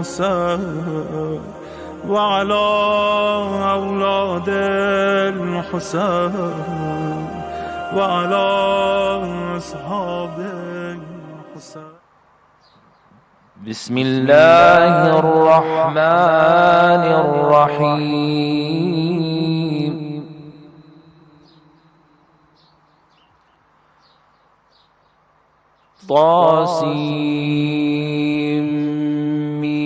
الحسين وعلى أولاد الحسين وعلى أصحاب الحسين. بسم الله الرحمن الرحيم. طاسيم ميم.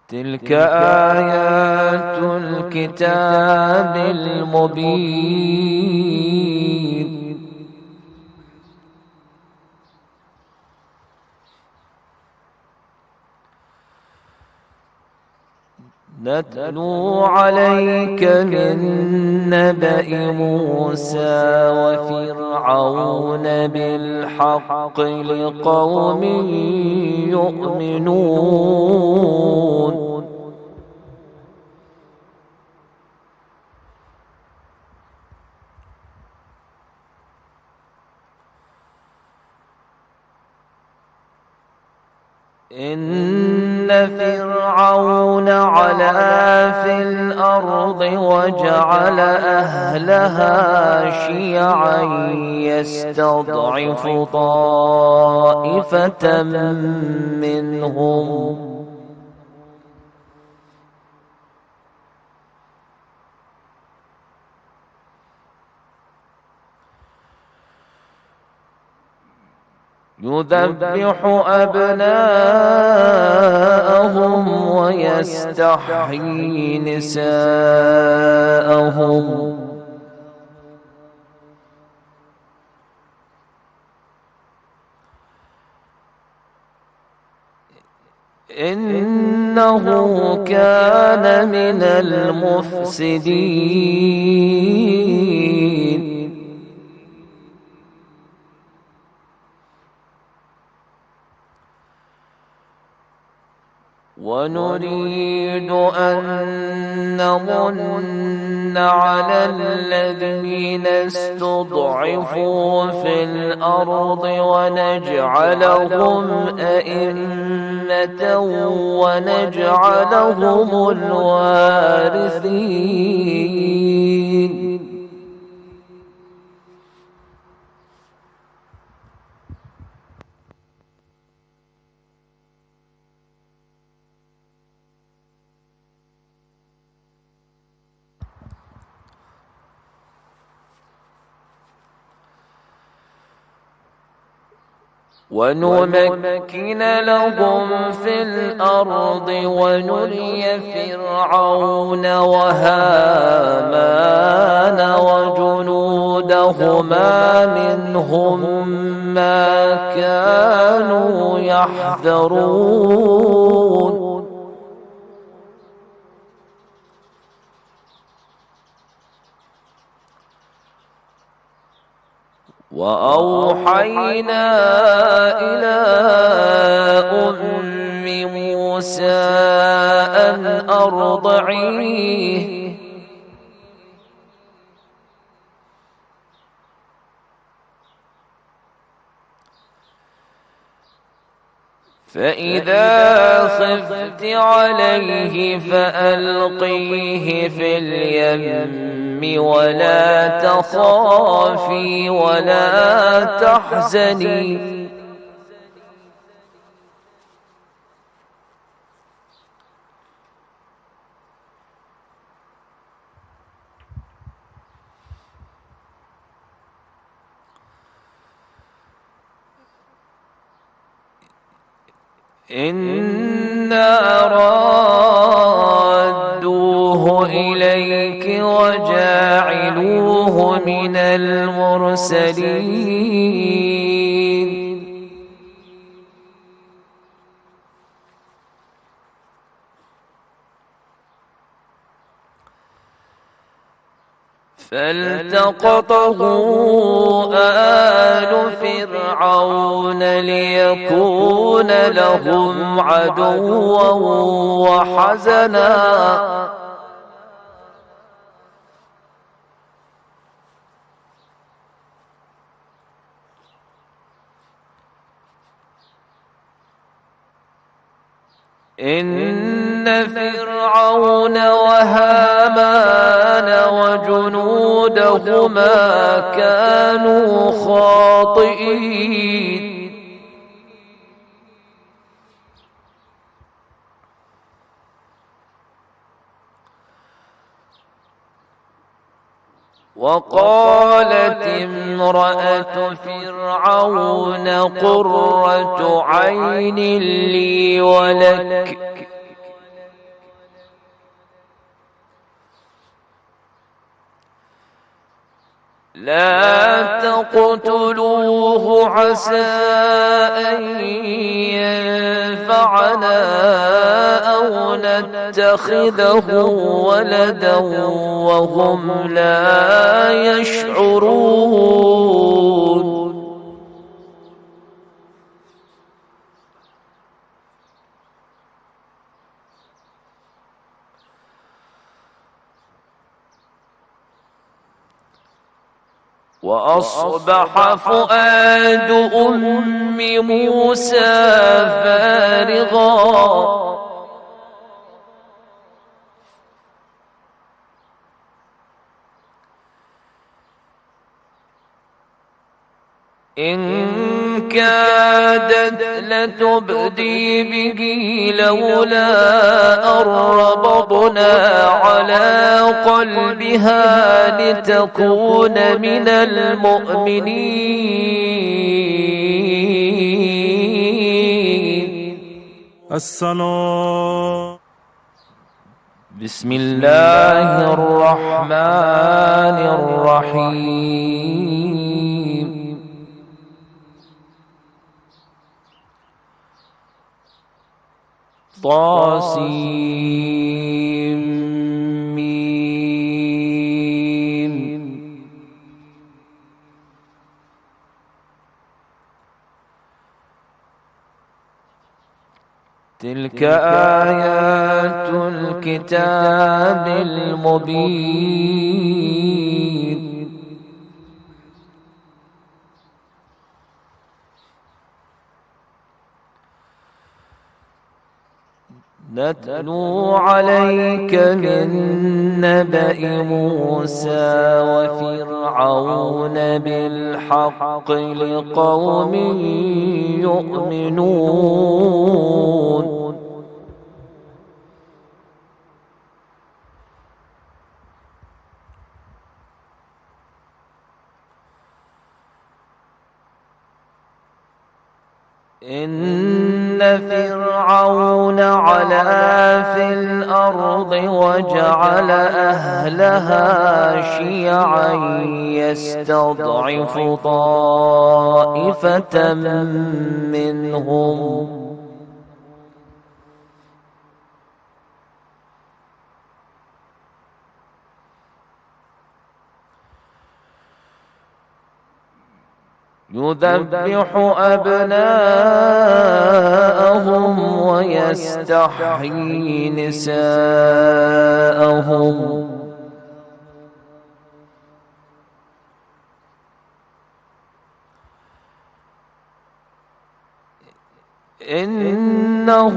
تلك آيات الكتاب المبين. نتلو عليك من نبأ موسى وفرعون بالحق لقوم يؤمنون. إن فرعون علا في الأرض وجعل أهلها شيعا يستضعف طائفة منهم يذبح أبناءهم ويستحيي نساءهم إنه كان من المفسدين. ونريد أن نمن على الذين استضعفوا في الأرض ونجعلهم أئمة ونجعلهم الوارثين. ونمكن لهم في الأرض ونري فرعون وهامان وجنودهما منهم ما كانوا يحذرون. وأوحينا إلى أم موسى أن أرضعيه فإذا خفت عليه فألقيه في اليم ولا تخافي ولا تحزني إنا رادوه إليك وجاعلوه من المرسلين. فالتقطه آل فرعون ليكون لهم عدوا وحزنا إن فرعون وهامان وجنودهما كانوا خاطئين وقالت امرأة فرعون قرة عين لي ولك لا تقتلوه عسى أن ينفعنا أو نتخذه ولدا وهم لا يشعرون وأصبح فؤاد أم موسى فارغا إن كادت لتبدي به لولا أن ربطنا على قلبها لتكون من المؤمنين. السلام. بسم الله الرحمن الرحيم. طاسيم ميم. تلك آيات الكتاب المبين. نتلو عليك من نبأ موسى وفرعون بالحق لقوم يؤمنون. إن فرعون علا في الأرض وجعل أهلها شيعا يستضعف طائفة منهم يذبح أبناءهم ويستحيي نساءهم إنه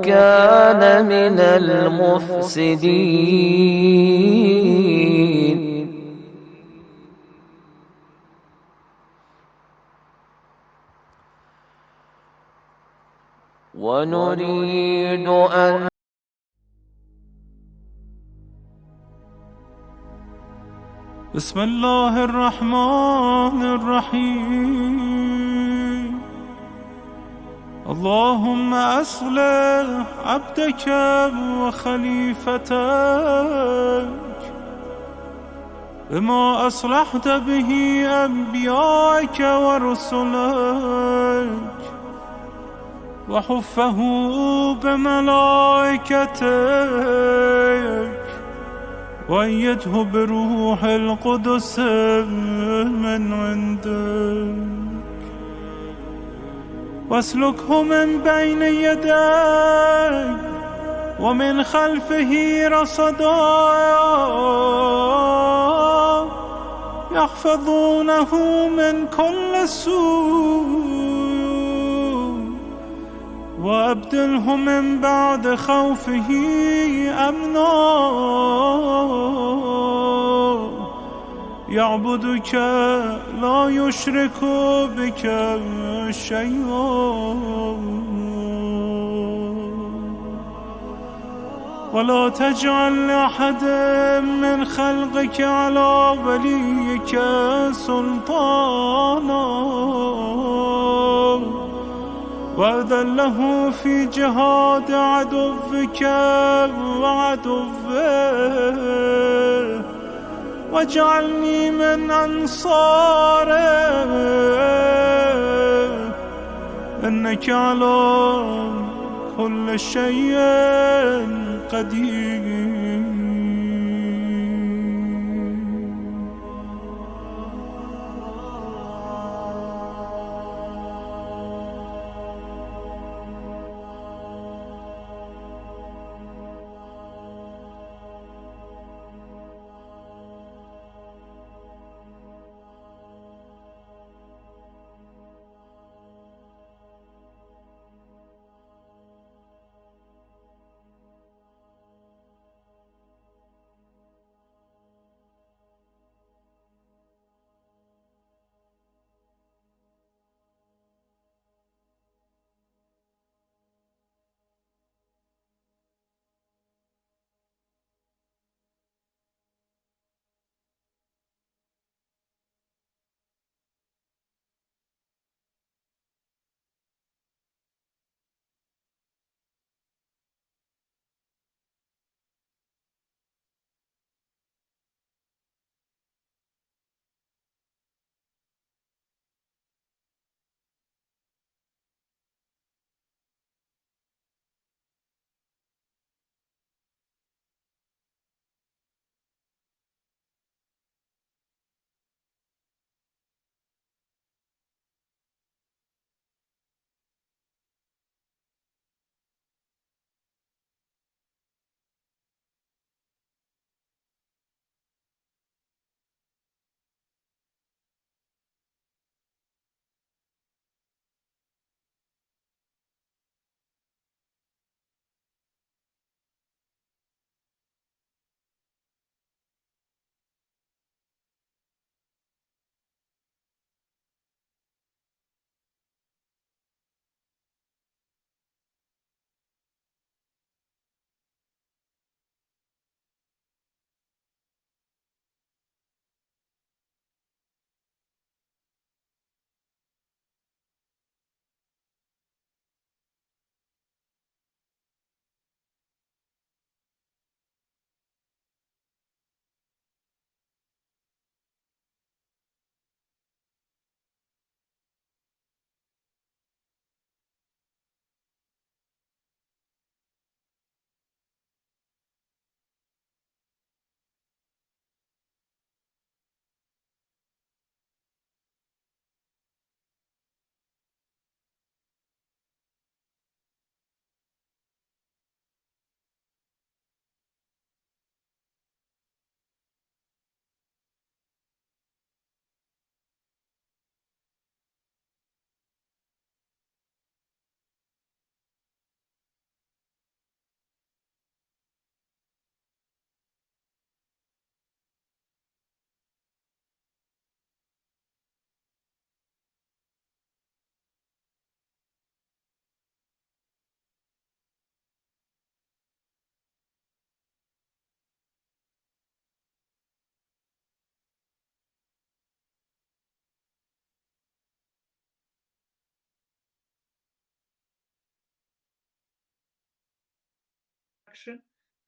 كان من المفسدين. ونريد أن بسم الله الرحمن الرحيم. اللهم أصلح عبدك وخليفتك بما أصلحت به أنبيائك ورسلك وحفه بملائكتك وأيده بروح القدس من عندك واسلكه من بين يديك ومن خلفه رصدا يحفظونه من كل سوء وأبدله وأبدله من بعد خوفه أمنا يعبدك لا يشرك بك شيئا ولا تجعل لأحد من خلقك على وليك سلطانا وأذله في جهاد عدوك وعدوه واجعلني من أنصاره إنك على كل شيء قدير.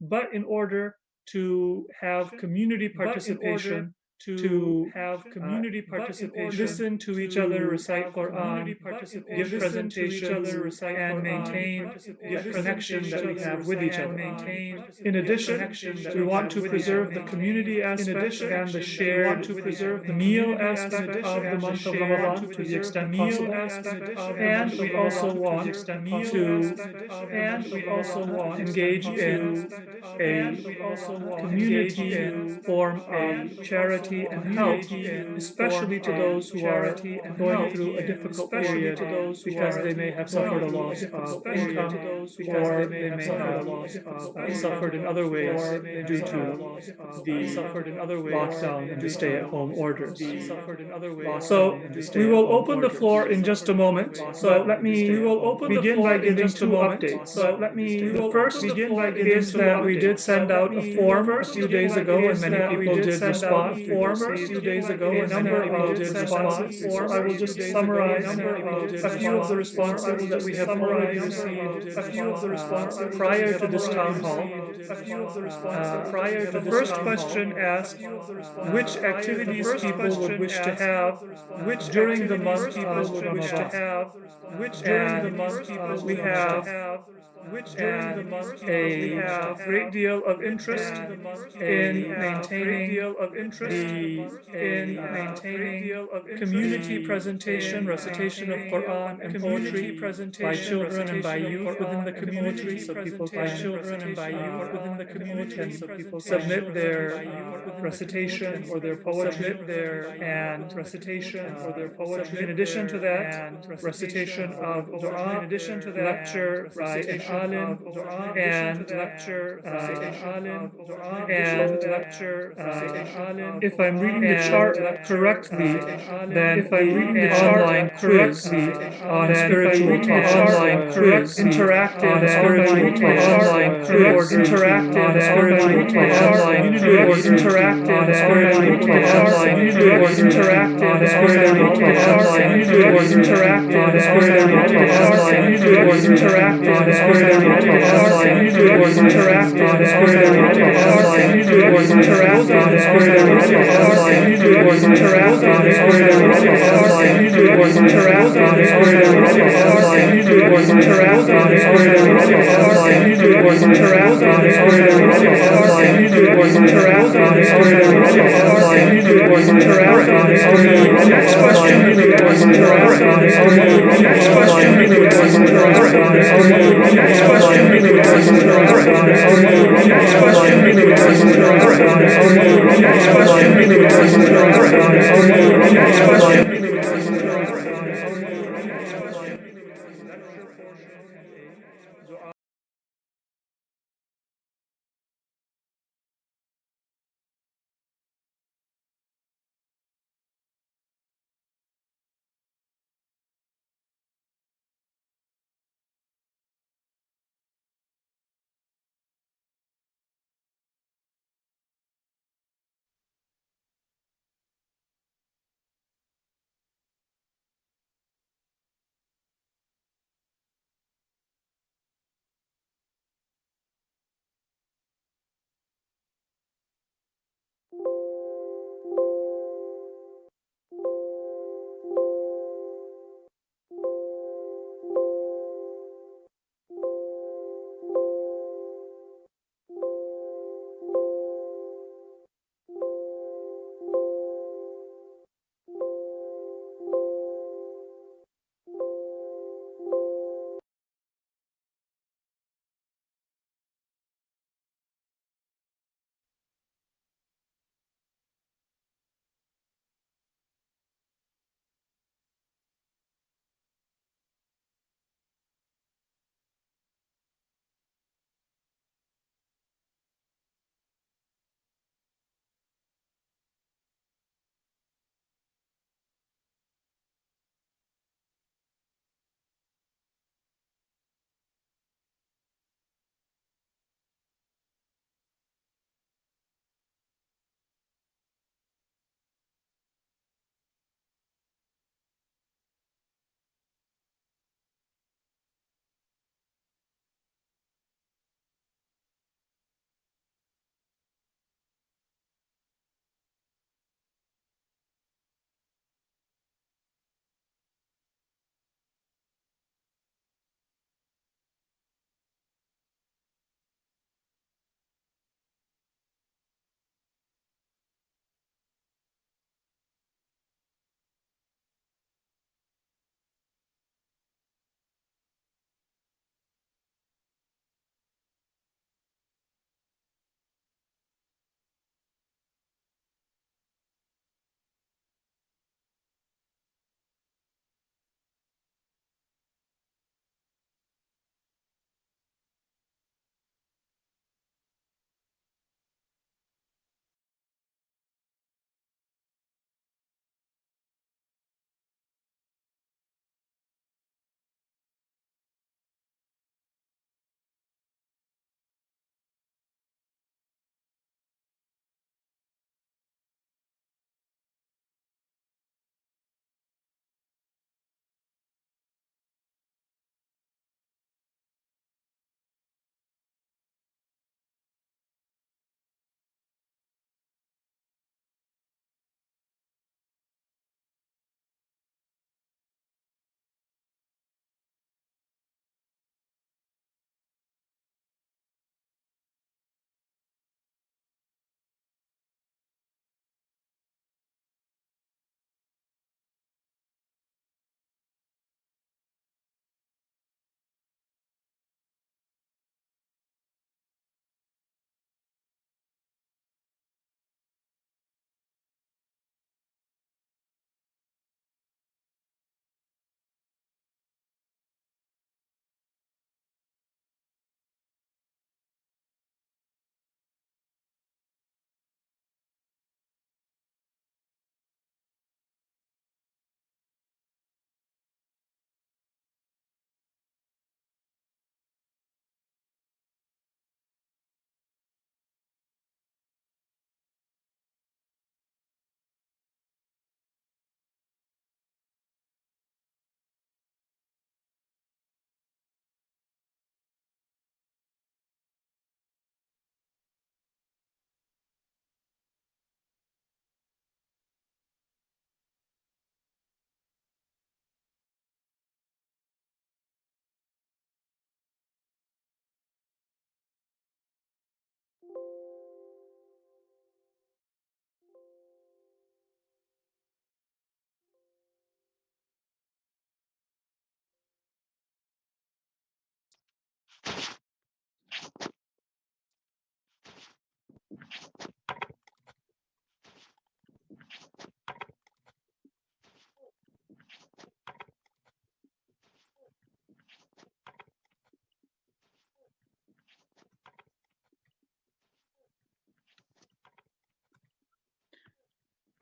but in order to have community participation, to listen to each other recite Quran, give presentations, and maintain the connection that we have with each other. In addition, we want to preserve the community aspect and the shared meal aspect of the month of Ramadan to the extent possible. And we also want to engage in a community form of charity and help, especially to those who are going through a difficult period because they may have suffered a loss of income, or they may have suffered in other ways due to the lockdown and the stay-at-home orders. So we will open the floor in just a moment, but let me begin by giving two updates. The first is that we did send out a form a few days ago, and many people did respond. A number of responses. I will just summarize a few of the responses that we have already received prior to this town hall. The first question asked which activities people would wish to have during the month of Ramadan. We have a great deal of interest in maintaining community presentation, recitation of Quran and poetry by children and by youth within the community, so people can submit their recitation or their poetry, in addition to that, recitation of dua, lecture by an alim, and if I'm reading the chart correctly, then if I'm reading the online quiz on spiritual talk, interactive spiritual talk, interactive spiritual talk, interactive spiritual talk, interactive spiritual talk, interactive The next question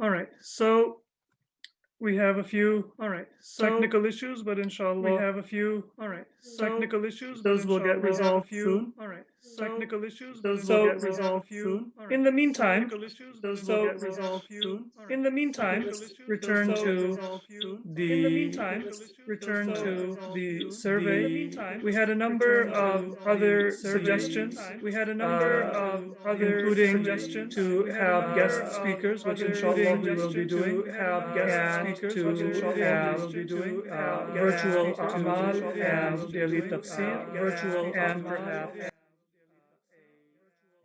All right. So we have a few technical issues, but inshallah we have a few technical issues. Those will get resolved soon. Technical issues, but those will get resolved soon. In the meantime, those will get resolved soon. In the meantime, return to the survey. We had a number of other suggestions. We had a number of other including suggestions to have guest speakers, which inshallah we will be doing. Have guest speakers, which inshallah we will be doing. Virtual amal and daily tafsir, virtual and perhaps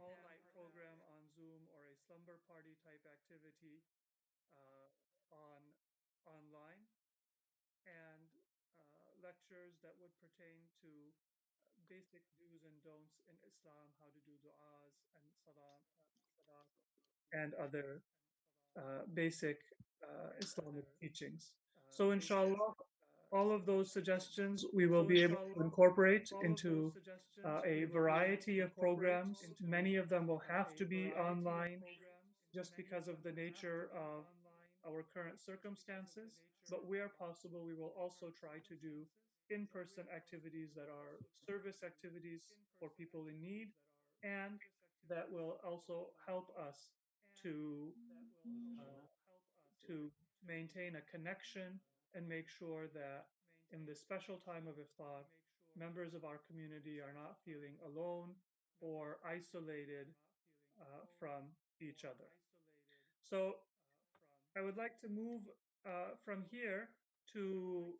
all-night program on Zoom or a slumber party type activity on online, and lectures that would pertain to basic do's and don'ts in Islam, how to do du'as and salat, and other basic Islamic teachings. So, inshallah, all of those suggestions we will be able to incorporate into a variety of programs. Many of them will have to be online just because of the nature of our current circumstances. But where possible, we will also try to do in person activities that are service activities for people in need, and that will also help us to uh, to maintain a connection and make sure that in this special time of iftar, members of our community are not feeling alone or isolated from each other. So I would like to move from here to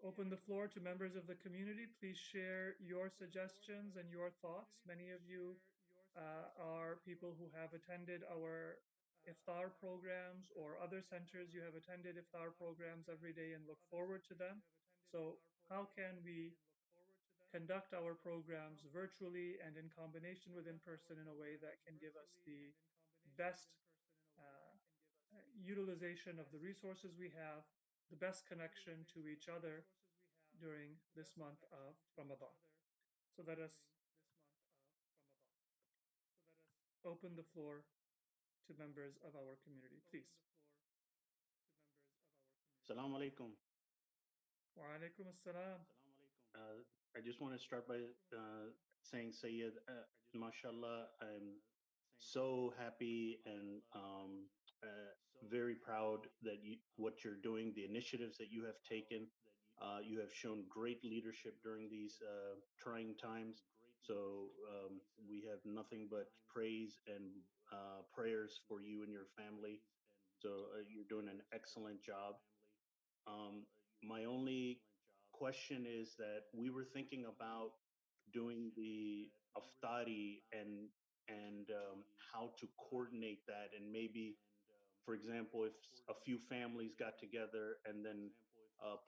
open the floor to members of the community. Please share your suggestions and your thoughts. Many of you are people who have attended our iftar programs or other centers. You have attended iftar programs every day and look forward to them. So, how can we conduct our programs virtually and in combination with in person in a way that can give us the best uh, utilization of the resources we have, the best connection to each other during this month of Ramadan? So let us open the floor to members of our community, please. Assalamu alaikum. Wa alaikum assalam. I just want to start by saying, Sayyid, mashallah, I'm so happy and very proud that what you're doing, the initiatives that you have taken. You have shown great leadership during these trying times. So we have nothing but praise and prayers for you and your family. So you're doing an excellent job. Um, my only question is that we were thinking about doing the aftari and how to coordinate that, and maybe, for example, if a few families got together and then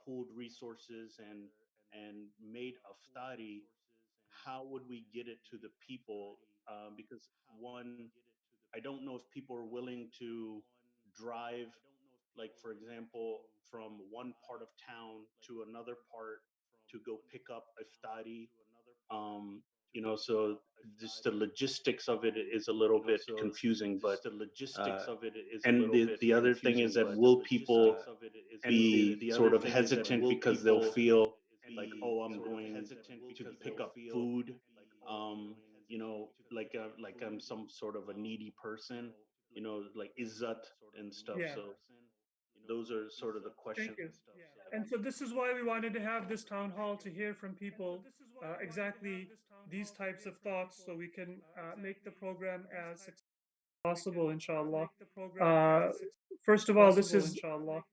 pooled resources and made aftari, how would we get it to the people? Because one, I don't know if people are willing to drive, like for example, from one part of town to another part to go pick up iftari. Um, so just the logistics of it is a little bit confusing. But uh, and the other thing is that will people be sort of hesitant because they'll feel like, oh, I'm going to pick up food, like I'm some sort of a needy person, like izzat and stuff. Yeah, So those are sort of the thank questions. you. And so this is why we wanted to have this town hall to hear from people exactly these types of thoughts so we can make the program as successful as possible, inshallah. Uh, First of all, this is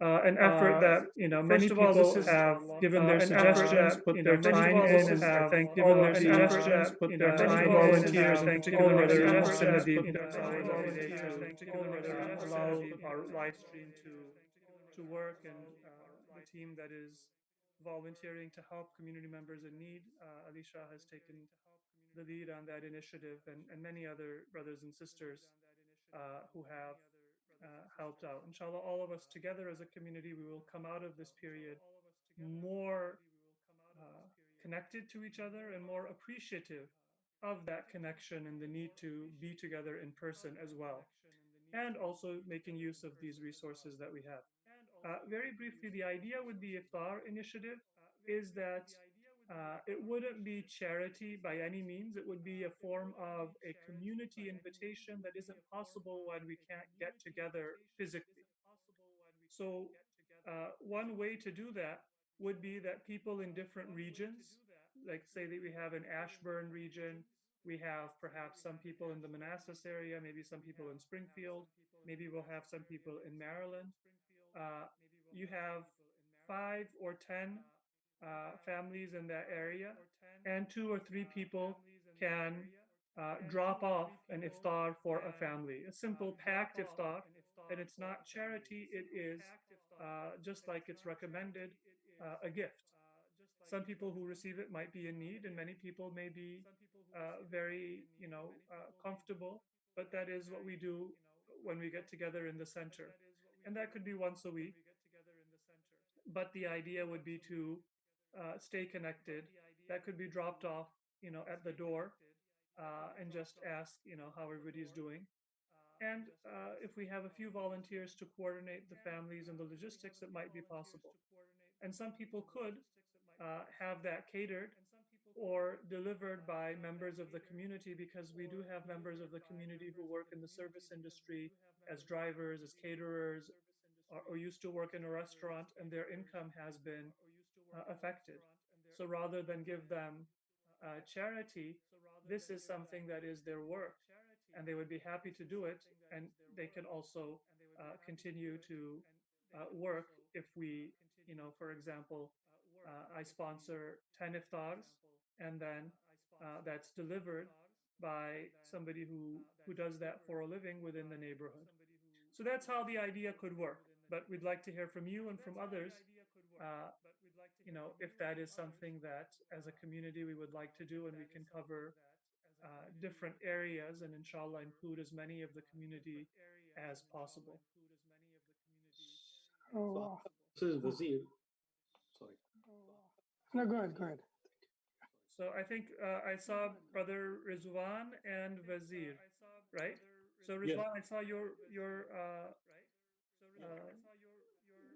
an effort that many people have given their suggestions, put their time in, and I thank all of the volunteers, in particular Brother Mohsin Nadeem, it's our holiday to allow our live stream to work, and the team that is volunteering to help community members in need. Alicia has taken the lead on that initiative, and many other brothers and sisters who have helped out. Inshallah, all of us together as a community, we will come out of this period more connected to each other and more appreciative of that connection and the need to be together in person as well. and also making use of these resources that we have. Very briefly, the idea with the Iftar initiative is that it wouldn't be charity by any means. It would be a form of a community invitation that isn't possible when we can't get together physically. So, one way to do that would be that people in different regions, like say that we have an Ashburn region, we have perhaps some people in the Manassas area, maybe some people in Springfield, maybe we'll have some people in Maryland. Uh, you have 5 or 10 families in that area, and 2 or 3 people can drop off an iftar for a family, a simple packed iftar. And it's not charity, it is just like it's recommended, a gift. Some people who receive it might be in need, and many people may be very, comfortable. But that is what we do when we get together in the center, and that could be once a week. But the idea would be to stay connected. That could be dropped off, at the door, and just ask, how everybody's doing. And if we have a few volunteers to coordinate the families and the logistics, it might be possible. And some people could have that catered or delivered by members of the community, because we do have members of the community who work in the service industry as drivers, as caterers, or used to work in a restaurant, and their income has been affected. So rather than give them charity, this is something that is their work, and they would be happy to do it. And they can also continue to work if we, for example, I sponsor 10 iftars, and then that's delivered by somebody who does that for a living within the neighborhood. So that's how the idea could work. But we'd like to hear from you and from others, uh, if that is something that as a community we would like to do, and we can cover different areas and inshallah include as many of the community as possible. So, This is Wazir. Sorry. no, go ahead, go ahead. So I think I saw Brother Rizwan and Wazir, right? So Yes. Rizwan, I saw your uh,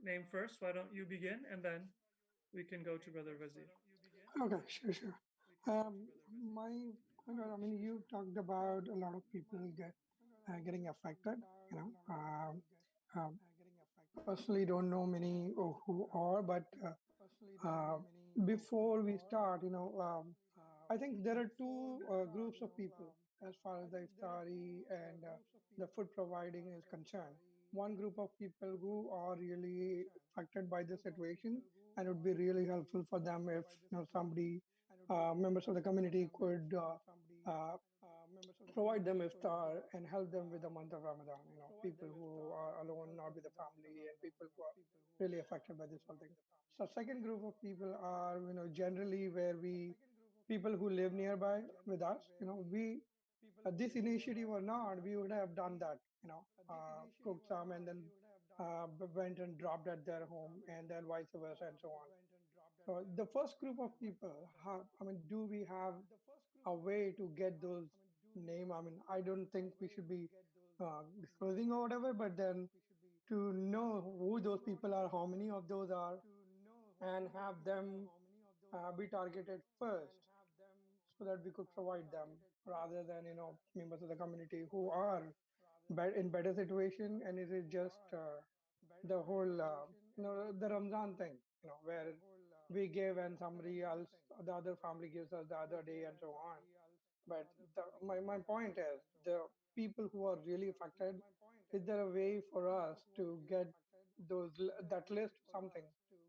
name first. Why don't you begin, and then we can go to Brother Wazir. Okay, sure, sure. Um, my, I mean, you talked about a lot of people getting affected. You know, personally, don't know many who are, but before we start, I think there are two groups of people as far as the iftari and the food providing is concerned. One group of people who are really affected by the situation, and it would be really helpful for them if somebody, members of the community, could provide them iftar and help them with the month of Ramadan. People who are alone, not with the family, and people who are really affected by this whole thing. So second group of people are, generally where we people who live nearby with us. We this initiative or not, we would have done that. Cooked some and then went and dropped at their home, and then vice versa and so on. So the first group of people, I mean, do we have a way to get those name? I mean, I don't think we should be disclosing or whatever, but then to know who those people are, how many of those are, and have them be targeted first, so that we could provide them rather than members of the community who are in better situation. And it is just the whole the Ramadan thing, where we give and somebody else, the other family gives us the other day and so on. But my point is, the people who are really affected, is there a way for us to get that list something,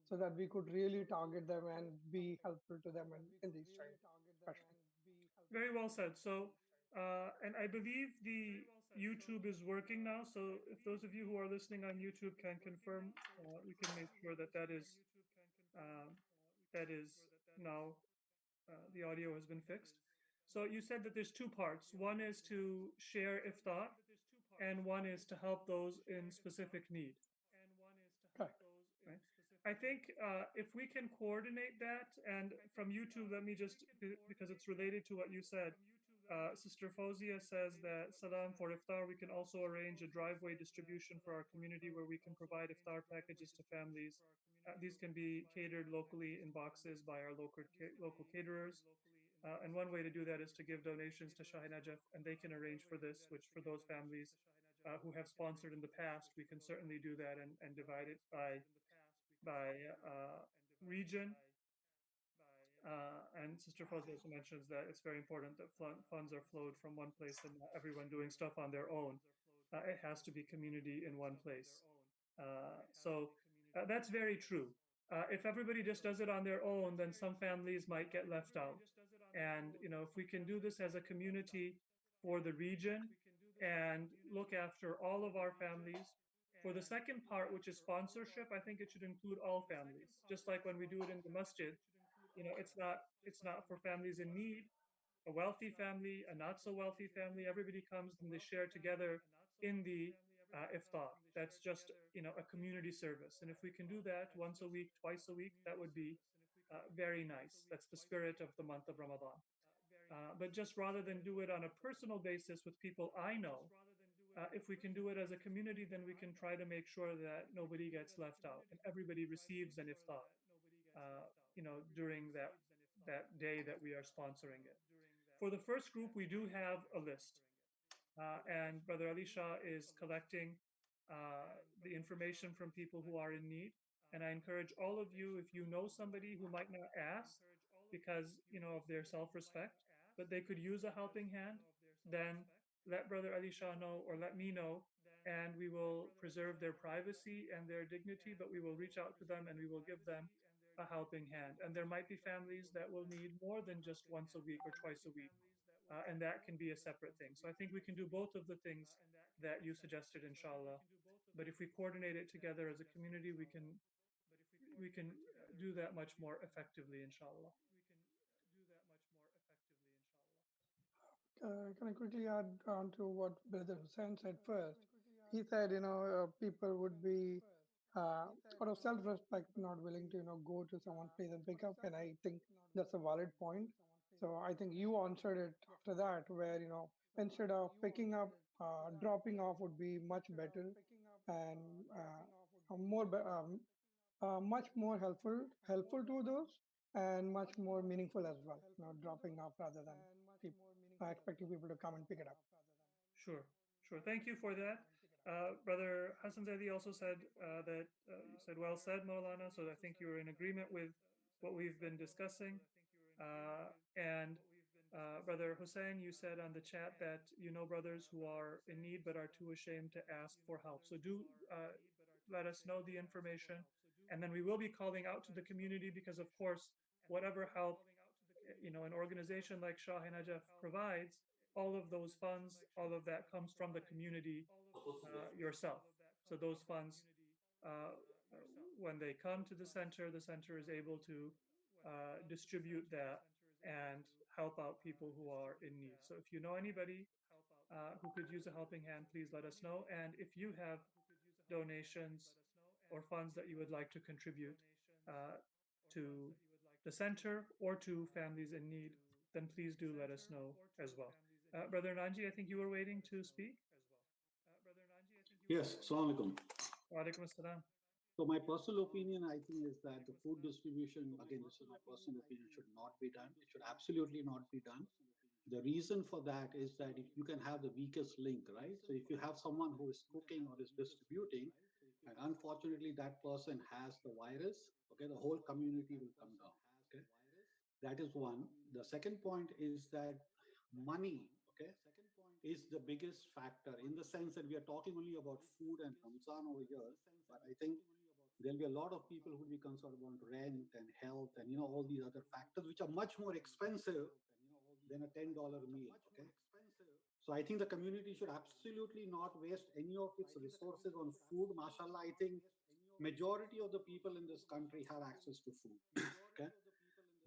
so that we could really target them and be helpful to them in these times, especially? Very well said. So, and I believe the YouTube is working now. So, if those of you who are listening on YouTube can confirm, we can make sure that uh, that is now the audio has been fixed. So, you said that there's two parts. One is to share iftar, and one is to help those in specific need. Correct. Right? I think if we can coordinate that, and from YouTube, let me just, because it's related to what you said, Sister Fozia says that Salam for iftar. We can also arrange a driveway distribution for our community where we can provide iftar packages to families. These can be catered locally in boxes by our local caterers. And one way to do that is to give donations to Shahi Najaf, and they can arrange for this, which for those families who have sponsored in the past, we can certainly do that and divide it by region. And Sister Fawzi also mentions that it's very important that funds are flowed from one place and not everyone doing stuff on their own. It has to be community in one place. So that's very true. If everybody just does it on their own, then some families might get left out. And if we can do this as a community for the region and look after all of our families. For the second part, which is sponsorship, I think it should include all families. Just like when we do it in the masjid, it's not for families in need, a wealthy family, a not so wealthy family. Everybody comes and they share together in the iftar. That's just a community service. And if we can do that once a week, twice a week, that would be very nice. That's the spirit of the month of Ramadan. But just rather than do it on a personal basis with people I know, if we can do it as a community, then we can try to make sure that nobody gets left out and everybody receives an iftar, during that day that we are sponsoring it. For the first group, we do have a list, and Brother Ali Shah is collecting the information from people who are in need. And I encourage all of you, if you know somebody who might not ask because of their self-respect, but they could use a helping hand, then let Brother Ali Shah know or let me know, and we will preserve their privacy and their dignity, but we will reach out to them and we will give them a helping hand. And there might be families that will need more than just once a week or twice a week, and that can be a separate thing. So I think we can do both of the things that you suggested, inshallah. But if we coordinate it together as a community, we can do that much more effectively, inshallah. Can I quickly add on to what Brother Hussein said first? He said, people would be out of self-respect not willing to, go to someone's place and pick up, and I think that's a valid point. So I think you answered it after that, where instead of picking up, dropping off would be much better and much more helpful to those, and much more meaningful as well. Dropping off rather than expecting people to come and pick it up. Sure, sure. Thank you for that. Brother Hassan Zaidi also said that you said, well said, Maulana. So I think you're in agreement with what we've been discussing. And Brother Hussein, you said on the chat that brothers who are in need but are too ashamed to ask for help. So do let us know the information. And then we will be calling out to the community because, of course, whatever help an organization like Shahi Najaf provides, all of those funds, all of that comes from the community yourself. So those funds, uh, when they come to the center is able to distribute that and help out people who are in need. So if you know anybody who could use a helping hand, please let us know. And if you have donations or funds that you would like to contribute to the center or to families in need, then please do let us know as well. Brother Nanji, I think you were waiting to speak. Yes, Assalamu alaikum. Wa alaikum assalam. So my personal opinion, I think, is that the food distribution, again, this is my personal opinion, should not be done. It should absolutely not be done. The reason for that is that if you can have the weakest link, right? So if you have someone who is cooking or is distributing, and unfortunately that person has the virus, okay, the whole community will come down, okay? That is one. The second point is that money, okay, is the biggest factor, in the sense that we are talking only about food and Ramzan over here, but I think there'll be a lot of people who will be concerned about rent and health and all these other factors which are much more expensive than a $10 meal. Okay, so I think the community should absolutely not waste any of its resources on food. Mashallah, I think majority of the people in this country have access to food. Okay,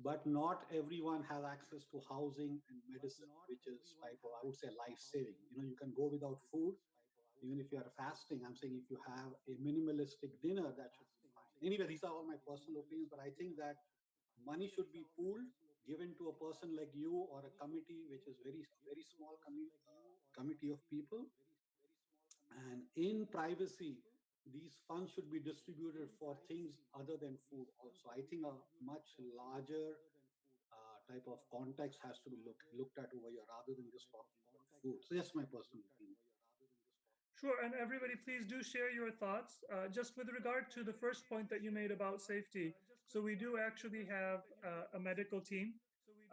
but not everyone has access to housing and medicine, which is type of, I would say, life-saving. You can go without food even if you are fasting. I'm saying if you have a minimalistic dinner, that should be fine. Anyway, these are all my personal opinions, but I think that money should be pooled given to a person like you or a committee, which is very small committee of people, and in privacy, these funds should be distributed for things other than food also. I think a much larger type of context has to be looked at over here rather than just talking about food. So that's my personal opinion. Sure, and everybody, please do share your thoughts. Just with regard to the first point that you made about safety, so we do actually have a medical team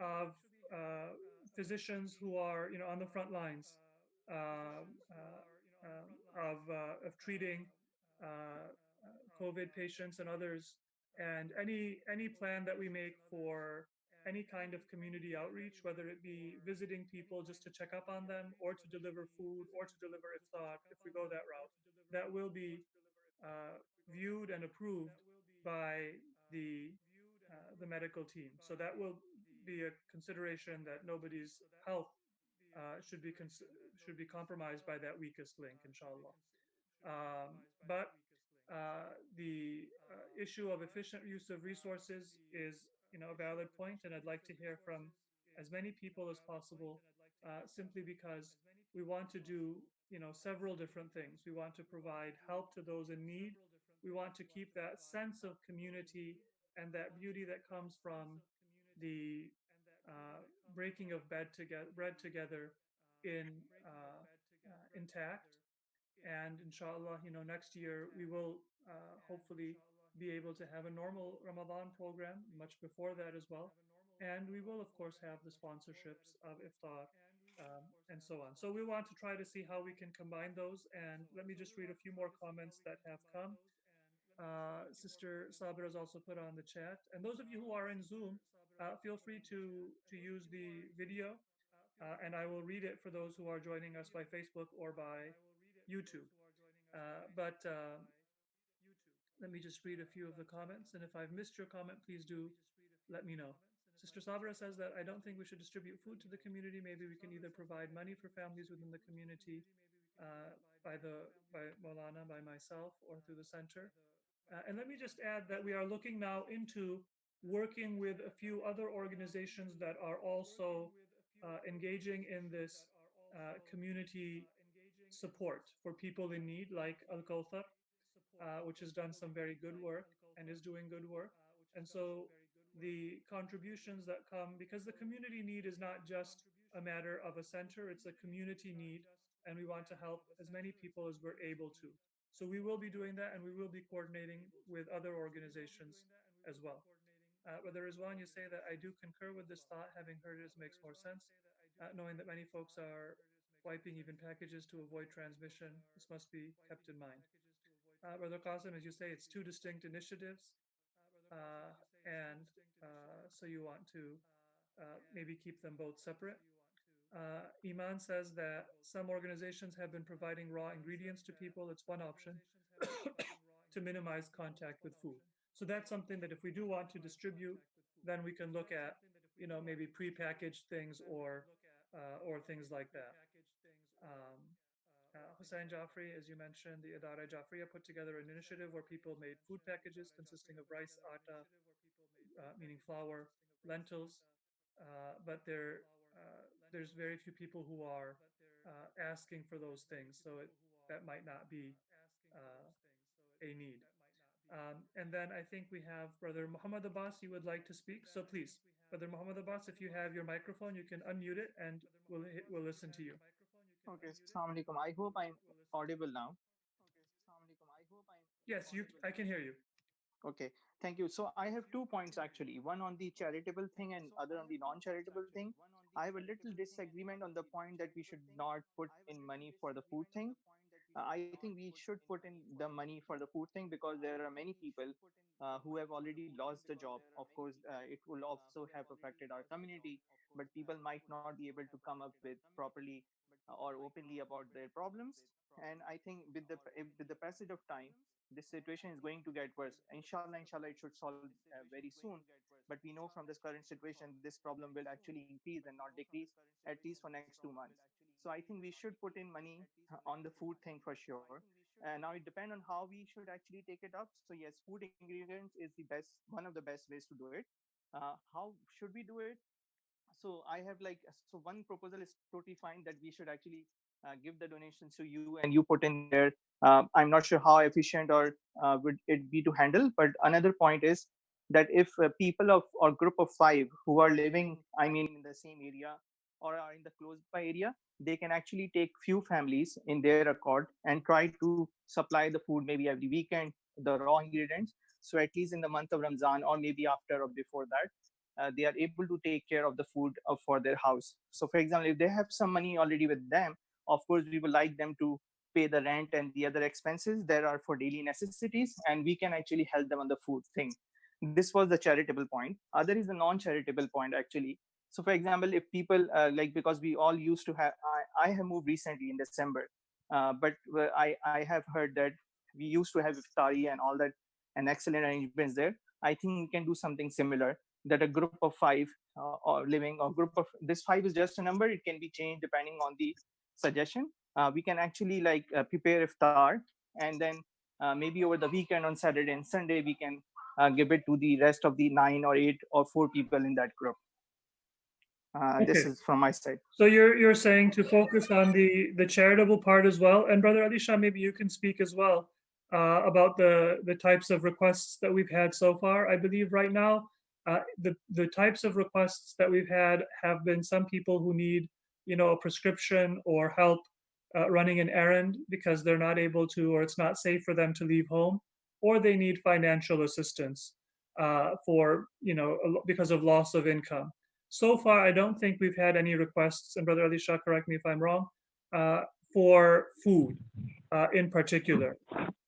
of uh, physicians who are, on the front lines of treating COVID patients and others. And any plan that we make for any kind of community outreach, whether it be visiting people just to check up on them, or to deliver food, or to deliver iftar, if we go that route, that will be uh, viewed and approved by the the medical team. So that will be a consideration that nobody's health should be compromised by that weakest link, inshallah. But the issue of efficient use of resources is, a valid point, and I'd like to hear from as many people as possible, simply because we want to do, several different things. We want to provide help to those in need. We want to keep that sense of community and that beauty that comes from the uh, breaking of bread together in intact. And inshallah, next year we will hopefully be able to have a normal Ramadan program much before that as well. And we will, of course, have the sponsorships of iftar, and so on. So we want to try to see how we can combine those. And let me just read a few more comments that have come. Sister Sabra has also put on the chat. And those of you who are in Zoom, feel free to use the video, and I will read it for those who are joining us by Facebook or by YouTube. But let me just read a few of the comments. And if I've missed your comment, please do let me know. Sister Sabra says that I don't think we should distribute food to the community. Maybe we can either provide money for families within the community, by Molana, by myself, or through the center. And let me just add that we are looking now into working with a few other organizations that are also engaging in this community support for people in need, like Al-Kawthar, which has done some very good work and is doing good work. And so the contributions that come, because the community need is not just a matter of a center, it's a community need, and we want to help as many people as we're able to. So we will be doing that, and we will be coordinating with other organizations as well. Brother Rizwan, you say that I do concur with this thought. Having heard it makes more sense. Knowing that many folks are wiping even packages to avoid transmission, this must be kept in mind. Brother Qasim, as you say, it's two distinct initiatives, and so you want to maybe keep them both separate. Iman says that some organizations have been providing raw ingredients to people. It's one option to minimize contact with food. So that's something that if we do want to distribute, then we can look at, maybe prepackaged things, or things like that. Um, Hussein Jaffrey, as you mentioned, the Idara Jaffriya put together an initiative where people made food packages consisting of rice, atta, meaning flour, lentils, but there's very few people who are asking for those things, so that might not be uh, a need. And then I think we have Brother Muhammad Abbas, you would like to speak, so please, Brother Muhammad Abbas, if you have your microphone, you can unmute it, and we'll listen to you. Okay, Assalamu alaikum. I hope I'm audible now. Yes, I can hear you. Okay, thank you. So I have 2 points actually, one on the charitable thing and other on the non-charitable thing. I have a little disagreement on the point that we should not put in money for the food thing. I think we should put in the money for the food thing because there are many people who have already lost the job. Of course, it will also have affected our community, but people might not be able to come up with properly or openly about their problems. And I think with the passage of time, this situation is going to get worse. Inshallah, it should solve very soon. But we know from this current situation, this problem will actually increase and not decrease, at least for next 2 months. So I think we should put in money on the food thing for sure. Now it depends on how we should actually take it up. So yes, food ingredients is the best, one of the best ways to do it. How should we do it? So I have like, so one proposal is totally fine, that we should actually give the donations to you and you put in there. I'm not sure how efficient or would it be to handle, but another point is that if people of or group of five who are living, I mean, in the same area or are in the close by area, they can actually take few families in their accord and try to supply the food maybe every weekend, the raw ingredients. So at least in the month of Ramzan, or maybe after or before that, they are able to take care of the food for their house. So, for example, if they have some money already with them, of course, we would like them to pay the rent and the other expenses that are for daily necessities, and we can actually help them on the food thing. This was the charitable point. Other is the non-charitable point, actually. So, for example, if people like, because we all used to have, I have moved recently in December, but I have heard that we used to have iftari and all that, and excellent arrangements there. I think we can do something similar, that a group of five or living, or group of this five is just a number, it can be changed depending on the suggestion. We can actually like prepare iftar, and then maybe over the weekend on Saturday and Sunday we can give it to the rest of the 9 or 8 or 4 people in that group. This Okay. is from my side. So you're saying to focus on the charitable part as well. And Brother Alisha, maybe you can speak as well about the types of requests that we've had so far. I believe right now the types of requests that we've had have been some people who need, a prescription or help running an errand because they're not able to, or it's not safe for them to leave home, or they need financial assistance for, because of loss of income. So far, I don't think we've had any requests, and Brother Alisha, correct me if I'm wrong, uh, for food in particular.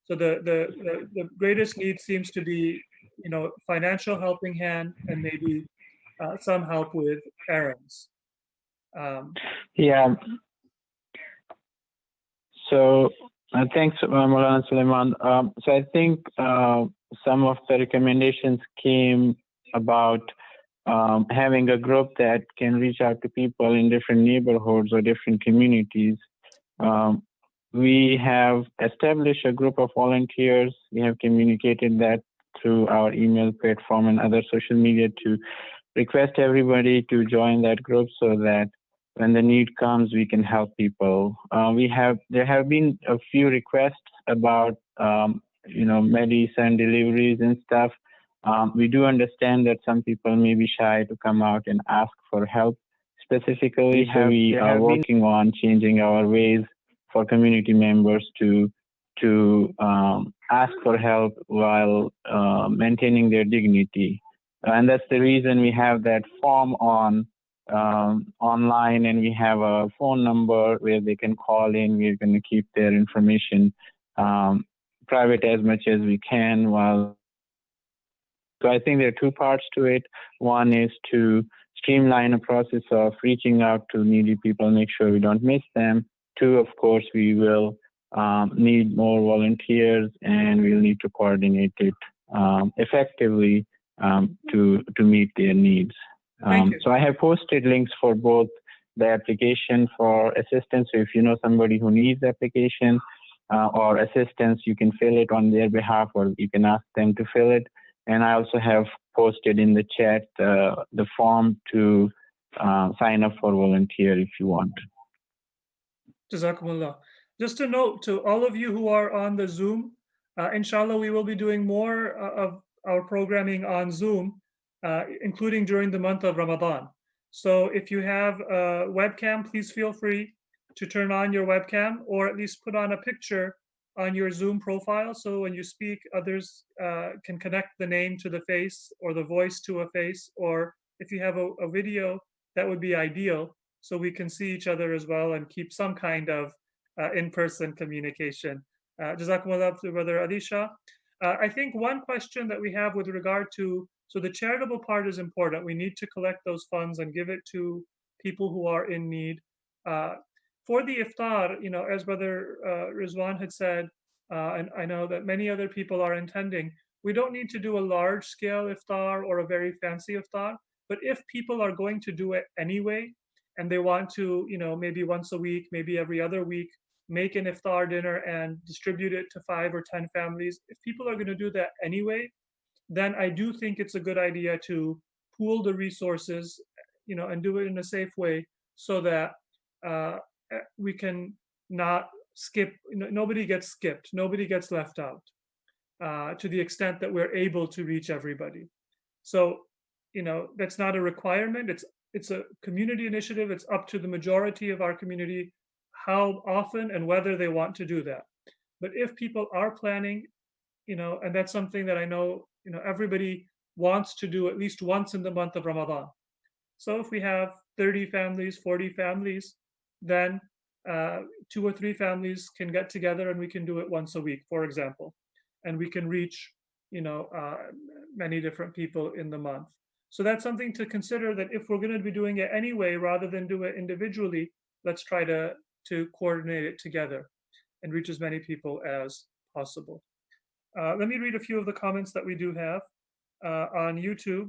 So the greatest need seems to be, financial helping hand, and maybe some help with errands. Yeah. So thanks, Maulana Suleiman. So I think some of the recommendations came about having a group that can reach out to people in different neighborhoods or different communities. We have established a group of volunteers. We have communicated that through our email platform and other social media to request everybody to join that group so that when the need comes, we can help people. There have been a few requests about medicine deliveries and stuff. We do understand that some people may be shy to come out and ask for help specifically, so we are working on changing our ways for community members to ask for help while maintaining their dignity. And that's the reason we have that form on online, and we have a phone number where they can call in. We're going to keep their information private as much as we can. So I think there are two parts to it. One is to streamline a process of reaching out to needy people, make sure we don't miss them. Two, of course, we will need more volunteers, and we'll need to coordinate it effectively to meet their needs. So I have posted links for both the application for assistance. So if you know somebody who needs application or assistance, you can fill it on their behalf, or you can ask them to fill it. And I also have posted in the chat the form to sign up for volunteer if you want. Jazakumullah. Just a note to all of you who are on the Zoom, inshallah, we will be doing more of our programming on Zoom, including during the month of Ramadan. So if you have a webcam, please feel free to turn on your webcam, or at least put on a picture on your Zoom profile, so when you speak, others can connect the name to the face or the voice to a face, or if you have a video, that would be ideal, so we can see each other as well and keep some kind of in-person communication. Jazakumullah, Brother Alisha. I think one question that we have with regard to, so the charitable part is important. We need to collect those funds and give it to people who are in need. For the iftar, as Brother Rizwan had said, and I know that many other people are intending, we don't need to do a large scale iftar or a very fancy iftar. But if people are going to do it anyway, and they want to, maybe once a week, maybe every other week, make an iftar dinner and distribute it to 5 or 10 families, if people are going to do that anyway, then I do think it's a good idea to pool the resources, and do it in a safe way so that we can not skip, nobody gets skipped, nobody gets left out, to the extent that we're able to reach everybody. So, that's not a requirement. It's a community initiative. It's up to the majority of our community how often and whether they want to do that. But if people are planning, and that's something that I know, everybody wants to do at least once in the month of Ramadan. So if we have 30 families, 40 families, then 2 or 3 families can get together and we can do it once a week, for example, and we can reach, many different people in the month. So that's something to consider, that if we're going to be doing it anyway, rather than do it individually, let's try to coordinate it together and reach as many people as possible. Let me read a few of the comments that we do have on YouTube.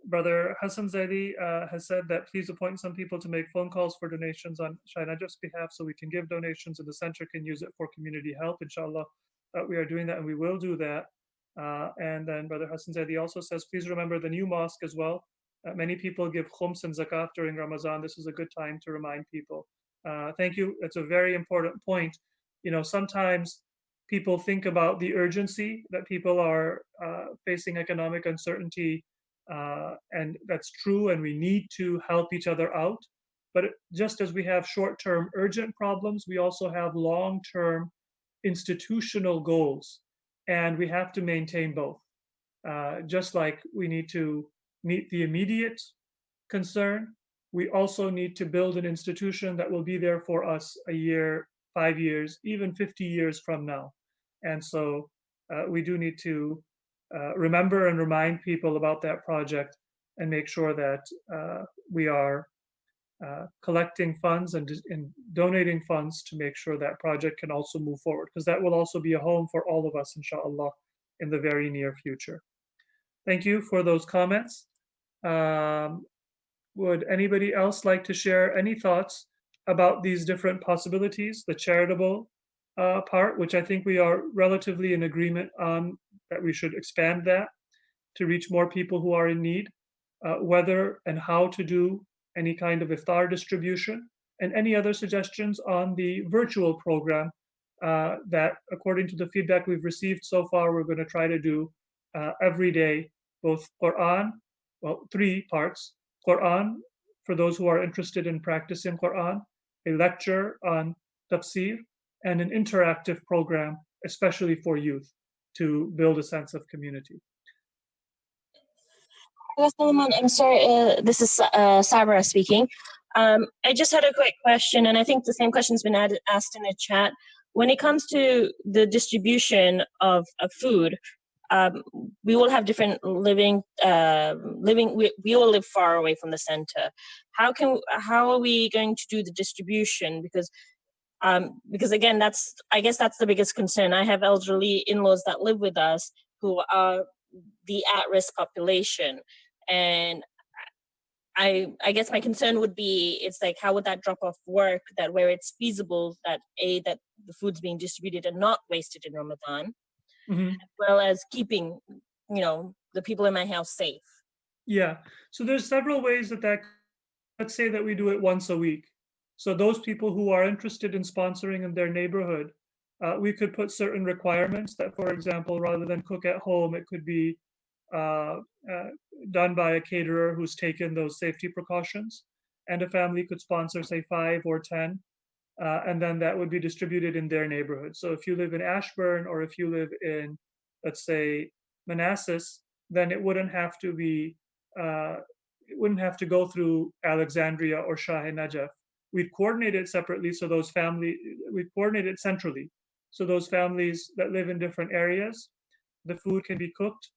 Brother Hassan Zaidi has said that please appoint some people to make phone calls for donations on Shah Najaf's behalf so we can give donations and the center can use it for community help. Inshallah, we are doing that and we will do that. And then Brother Hassan Zaidi also says, please remember the new mosque as well. Many people give khums and zakat during Ramadan. This is a good time to remind people. Thank you. That's a very important point. Sometimes people think about the urgency that people are facing economic uncertainty, and that's true, and we need to help each other out. But just as we have short-term urgent problems, we also have long-term institutional goals, and we have to maintain both. Just like we need to meet the immediate concern, we also need to build an institution that will be there for us a year, 5 years, even 50 years from now. And so we do need to remember and remind people about that project and make sure that we are collecting funds and donating funds to make sure that project can also move forward, because that will also be a home for all of us, inshallah, in the very near future. Thank you for those comments. Would anybody else like to share any thoughts about these different possibilities, the charitable part, which I think we are relatively in agreement on, that we should expand that to reach more people who are in need, whether and how to do any kind of iftar distribution, and any other suggestions on the virtual program that, according to the feedback we've received so far, we're going to try to do every day, both Quran, well, 3 parts, Quran for those who are interested in practicing Quran, a lecture on tafsir, and an interactive program, especially for youth, to build a sense of community. I'm sorry, this is Sabra speaking. I just had a quick question, and I think the same question's been asked in the chat. When it comes to the distribution of food, we will have different living. We all live far away from the center. How are we going to do the distribution? Because again, I guess that's the biggest concern. I have elderly in-laws that live with us who are the at-risk population, and I guess my concern would be, it's like, how would that drop off work, that where it's feasible that the food's being distributed and not wasted in Ramadan, as well as keeping, the people in my house safe. Yeah, so there's several ways that let's say that we do it once a week. So those people who are interested in sponsoring in their neighborhood, we could put certain requirements that, for example, rather than cook at home, it could be done by a caterer who's taken those safety precautions, and a family could sponsor, say, 5 or 10, and then that would be distributed in their neighborhood. So if you live in Ashburn, or if you live in, let's say, Manassas, then it wouldn't have to be, it wouldn't have to go through Alexandria or Shah Najaf. We'd coordinate it separately, so those families, we'd coordinate it centrally. So those families that live in different areas, the food can be cooked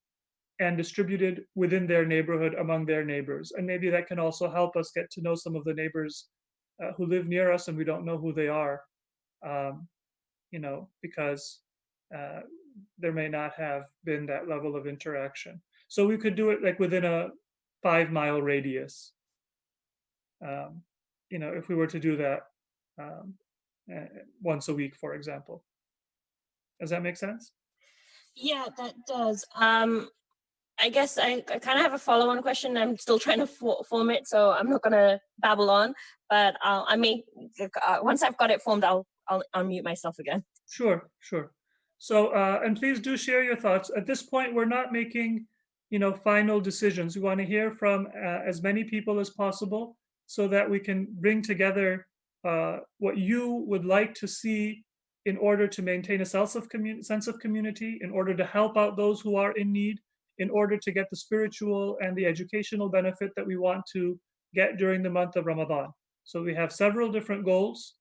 and distributed within their neighborhood among their neighbors. And maybe that can also help us get to know some of the neighbors who live near us and we don't know who they are, because there may not have been that level of interaction. So we could do it like within a 5-mile radius, if we were to do that once a week, for example. Does that make sense? Yeah, that does. I guess I kind of have a follow-on question. I'm still trying to form it, so I'm not gonna babble on. But I may once I've got it formed, I'll unmute myself again. Sure, sure. So and please do share your thoughts. At this point, we're not making final decisions. We want to hear from as many people as possible so that we can bring together what you would like to see in order to maintain a sense of community, in order to help out those who are in need, in order to get the spiritual and the educational benefit that we want to get during the month of Ramadan. So we have several different goals,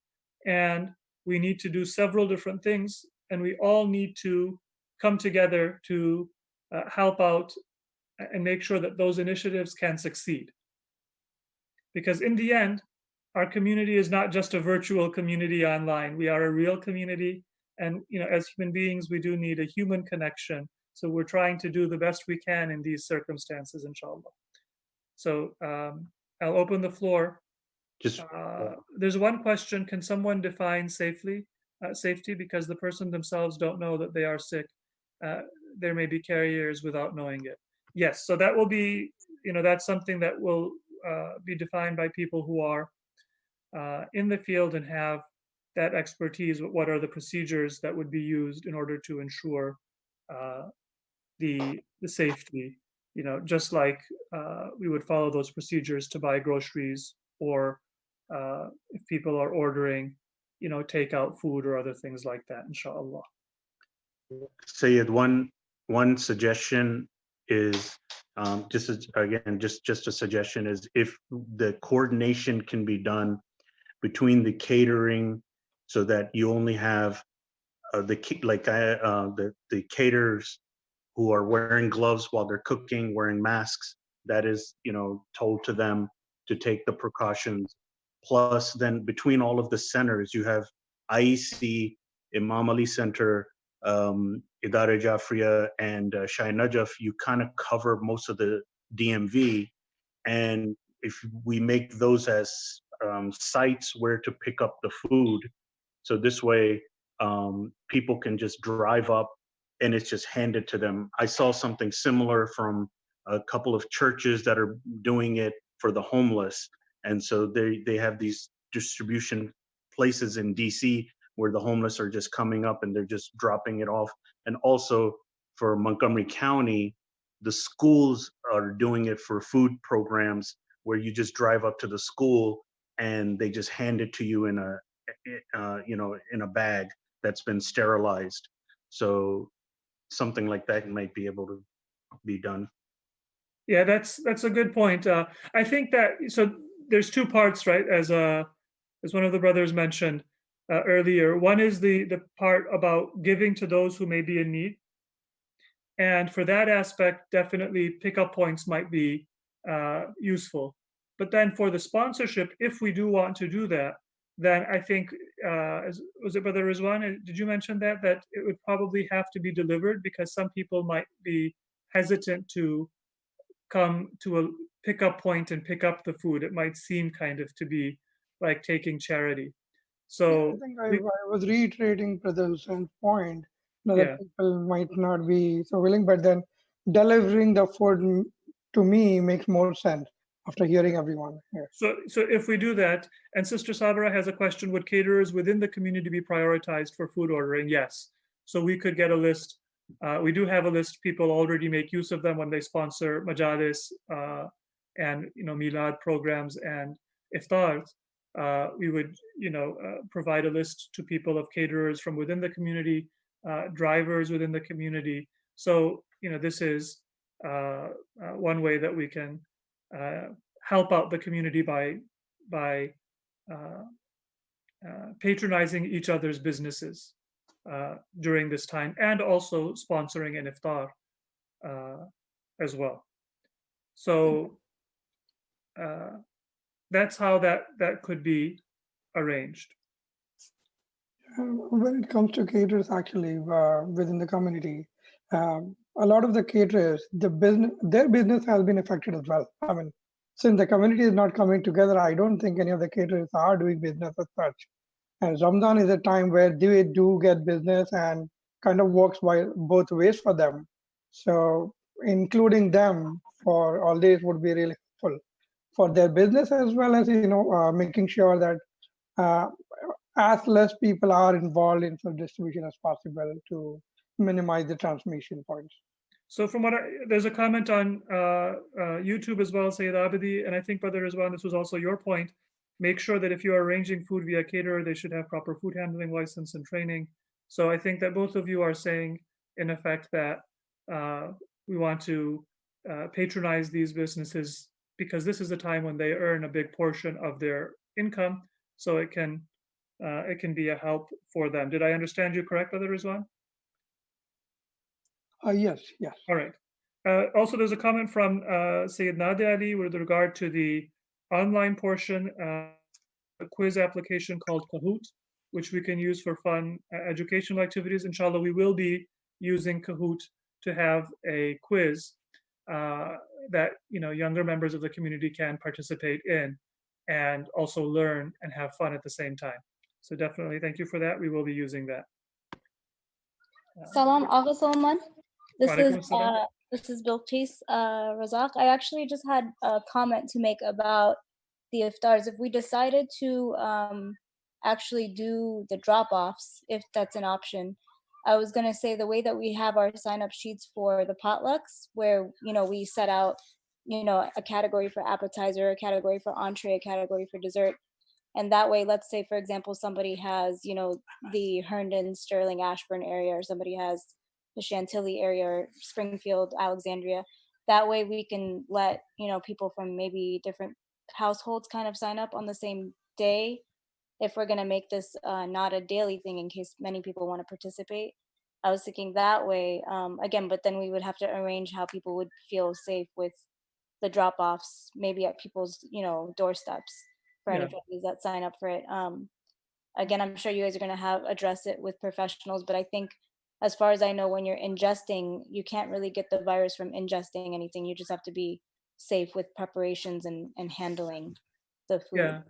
and we need to do several different things, and we all need to come together to help out and make sure that those initiatives can succeed. Because in the end, our community is not just a virtual community online. We are a real community, and as human beings, we do need a human connection. So we're trying to do the best we can in these circumstances, inshallah. So I'll open the floor. There's one question: can someone define safety? Because the person themselves don't know that they are sick. There may be carriers without knowing it. Yes, so that will be, that's something that will be defined by people who are in the field and have that expertise. What are the procedures that would be used in order to ensure the safety? Just like we would follow those procedures to buy groceries, or if people are ordering, takeout food or other things like that, inshallah. Sayyid, one suggestion is just a suggestion is if the coordination can be done between the catering, so that you only have the caterers who are wearing gloves while they're cooking, wearing masks, that is, told to them to take the precautions. Plus, then between all of the centers, you have IEC, Imam Ali Center, Idare Jafriya, and Shai Najaf. You kind of cover most of the DMV. And if we make those as sites where to pick up the food, so this way people can just drive up and it's just handed to them. I saw something similar from a couple of churches that are doing it for the homeless. And so they have these distribution places in DC where the homeless are just coming up and they're just dropping it off. And also for Montgomery County, the schools are doing it for food programs where you just drive up to the school and they just hand it to you in a bag that's been sterilized. So something like that might be able to be done. Yeah, that's a good point. I think that, so there's two parts, right? As one of the brothers mentioned earlier. One is the part about giving to those who may be in need. And for that aspect, definitely pickup points might be useful. But then for the sponsorship, if we do want to do that, then I think, was it Brother Rizwan? Did you mention that it would probably have to be delivered, because some people might be hesitant to come to a pickup point and pick up the food. It might seem kind of to be like taking charity. So I think I was reiterating Brother Hussein's point, that people might not be so willing, but then delivering the food to me makes more sense after hearing everyone here. So if we do that, and Sister Sabra has a question: would caterers within the community be prioritized for food ordering? Yes. So we could get a list. We do have a list. People already make use of them when they sponsor majalis and milad programs and iftars. We would provide a list to people of caterers from within the community, drivers within the community. So this is one way that we can help out the community by patronizing each other's businesses during this time, and also sponsoring an iftar as well. So that's how that could be arranged. When it comes to caterers, actually, within the community, a lot of the caterers, their business has been affected as well. I mean, since the community is not coming together, I don't think any of the caterers are doing business as such. And Ramadan is a time where they do get business and kind of works both ways for them. So including them for all days would be really helpful for their business, as well as making sure that uh, as less people are involved in food distribution as possible to minimize the transmission points. So from what there's a comment on YouTube as well, Sayyid Abidi, and I think Brother Rizwan, this was also your point. Make sure that if you are arranging food via caterer, they should have proper food handling license and training. So I think that both of you are saying, in effect, that we want to patronize these businesses because this is the time when they earn a big portion of their income. So it can be a help for them. Did I understand you correct, Brother Rizwan? Yes. All right. Also, there's a comment from Sayyid Nadia Ali with regard to the online portion, a quiz application called Kahoot, which we can use for fun educational activities. Inshallah, we will be using Kahoot to have a quiz that younger members of the community can participate in and also learn and have fun at the same time. So definitely, thank you for that. We will be using that. Salam, Agha Salman. Walaikum assalam. This is Bilqis Razak. I actually just had a comment to make about the iftars. If we decided to actually do the drop-offs, if that's an option, I was going to say the way that we have our sign-up sheets for the potlucks, where we set out a category for appetizer, a category for entree, a category for dessert. And that way, let's say, for example, somebody has, the Herndon, Sterling, Ashburn area, or somebody has the Chantilly area, or Springfield, Alexandria. That way we can let, people from maybe different households kind of sign up on the same day if we're going to make this not a daily thing in case many people want to participate. I was thinking that way, again, but then we would have to arrange how people would feel safe with the drop-offs, maybe at people's, doorsteps for any families that sign up for it. Again, I'm sure you guys are going to address it with professionals, but I think as far as I know, when you're ingesting, you can't really get the virus from ingesting anything. You just have to be safe with preparations and handling the food. Yeah.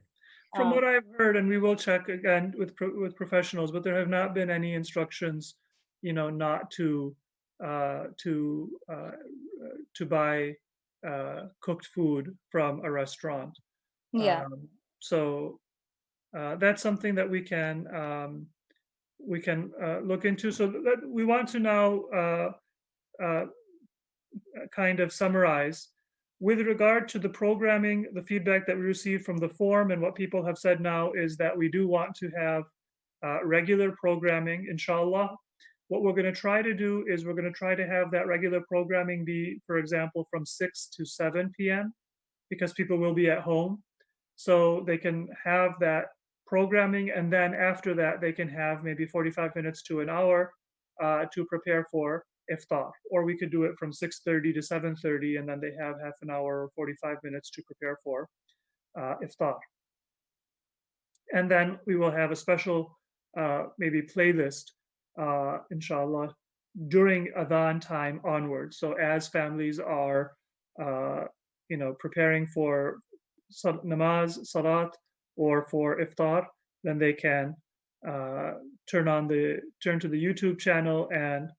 From what I've heard, and we will check again with professionals, but there have not been any instructions, not to buy cooked food from a restaurant. Yeah. So that's something that we can look into. So we want to now kind of summarize with regard to the programming. The feedback that we received from the forum and what people have said now is that we do want to have regular programming, inshallah. What we're going to try to do is we're going to try to have that regular programming be, for example, from 6 to 7 p.m. because people will be at home. So they can have that programming, and then after that, they can have maybe 45 minutes to an hour to prepare for iftar. Or we could do it from 6:30 to 7:30, and then they have half an hour or 45 minutes to prepare for iftar. And then we will have a special maybe playlist, inshallah, during adhan time onwards. So as families are, preparing for namaz, salat, or for iftar, then they can turn to the YouTube channel and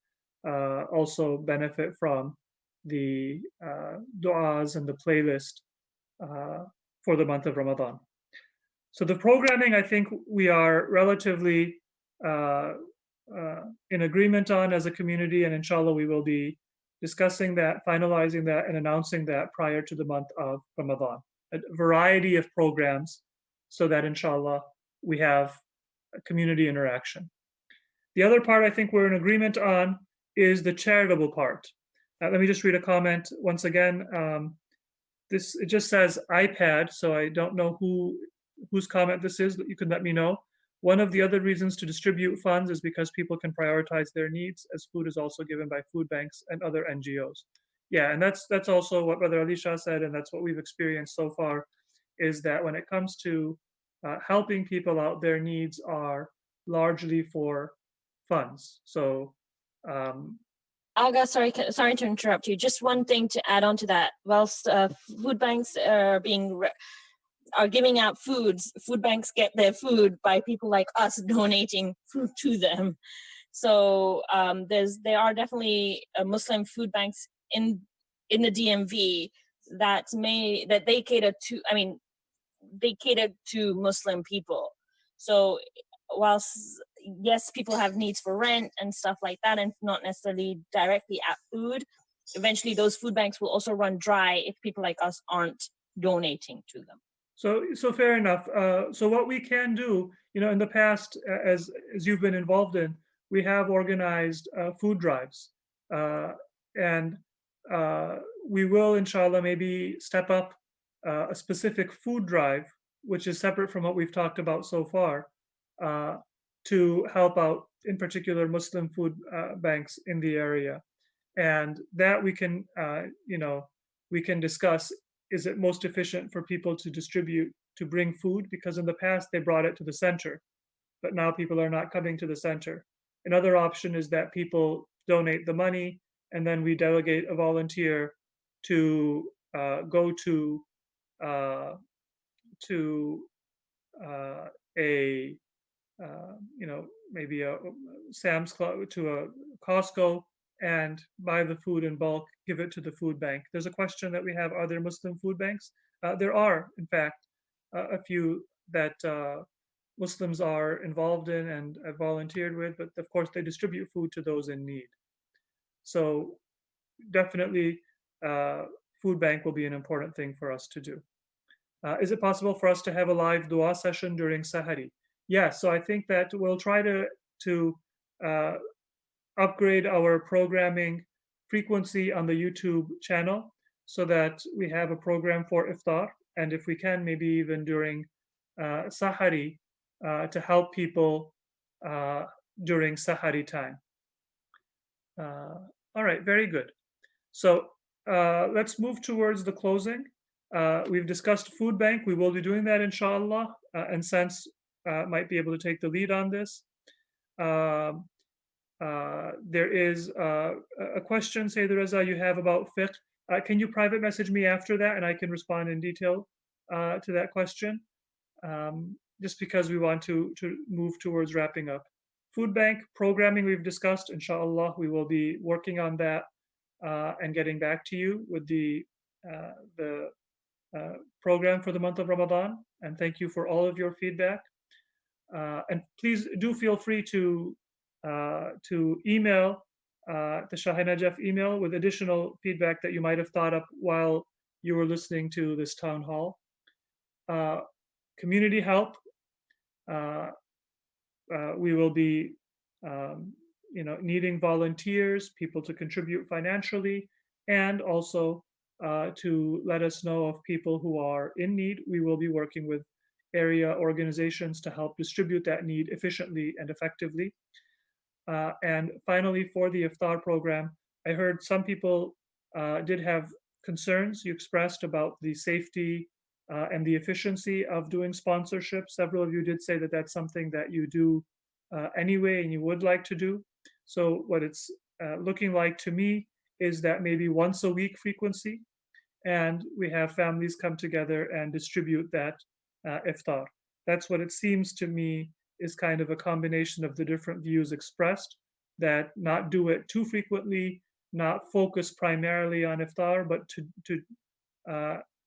also benefit from the du'as and the playlist for the month of Ramadan. So the programming, I think we are relatively in agreement on as a community, and inshallah we will be discussing that, finalizing that, and announcing that prior to the month of Ramadan. A variety of programs so that inshallah we have a community interaction. The other part I think we're in agreement on is the charitable part. Let me just read a comment once again. It just says iPad, so I don't know whose comment this is, but you can let me know. One of the other reasons to distribute funds is because people can prioritize their needs, as food is also given by food banks and other NGOs. Yeah, and that's also what Brother Ali Shah said, and that's what we've experienced so far, is that when it comes to helping people out, their needs are largely for funds. So Aga, sorry to interrupt you. Just one thing to add on to that. Whilst food banks are giving out foods, food banks get their food by people like us donating food to them. So there are definitely Muslim food banks in the DMV that they cater to. I mean, they cater to Muslim people. So whilst yes, people have needs for rent and stuff like that, and not necessarily directly at food, eventually those food banks will also run dry if people like us aren't donating to them. So fair enough. So what we can do, in the past, as you've been involved in, we have organized food drives, and we will, inshallah, maybe step up a specific food drive, which is separate from what we've talked about so far, to help out, in particular, Muslim food banks in the area, and that we can, we can discuss. Is it most efficient for people to bring food? Because in the past they brought it to the center, but now people are not coming to the center. Another option is that people donate the money, and then we delegate a volunteer to go to a maybe a Sam's Club, to a Costco, and buy the food in bulk, give it to the food bank. There's a question that we have: are there Muslim food banks? There are, in fact, a few that Muslims are involved in and have volunteered with, but of course they distribute food to those in need. So definitely, food bank will be an important thing for us to do. Is it possible for us to have a live dua session during Sahari? Yes, so I think that we'll try to upgrade our programming frequency on the YouTube channel so that we have a program for iftar, and if we can, maybe even during Sahari, to help people during Sahari time. All right, very good. So let's move towards the closing. We've discussed food bank. We will be doing that, inshallah, and Sense might be able to take the lead on this. There is a question, Sayyid Reza, you have about fiqh. Can you private message me after that, and I can respond in detail to that question, just because we want to move towards wrapping up. Food bank programming we've discussed. Inshallah, we will be working on that and getting back to you with the program for the month of Ramadan. And thank you for all of your feedback. And please do feel free to email the Shahi Najaf email with additional feedback that you might have thought up while you were listening to this town hall. Community help. We will be needing volunteers, people to contribute financially, and also to let us know of people who are in need. We will be working with area organizations to help distribute that need efficiently and effectively. And finally, for the iftar program, I heard some people did have concerns you expressed about the safety and the efficiency of doing sponsorship. Several of you did say that that's something that you do anyway and you would like to do. So what it's looking like to me is that maybe once a week frequency, and we have families come together and distribute that iftar. That's what it seems to me is kind of a combination of the different views expressed, that not do it too frequently, not focus primarily on iftar, but to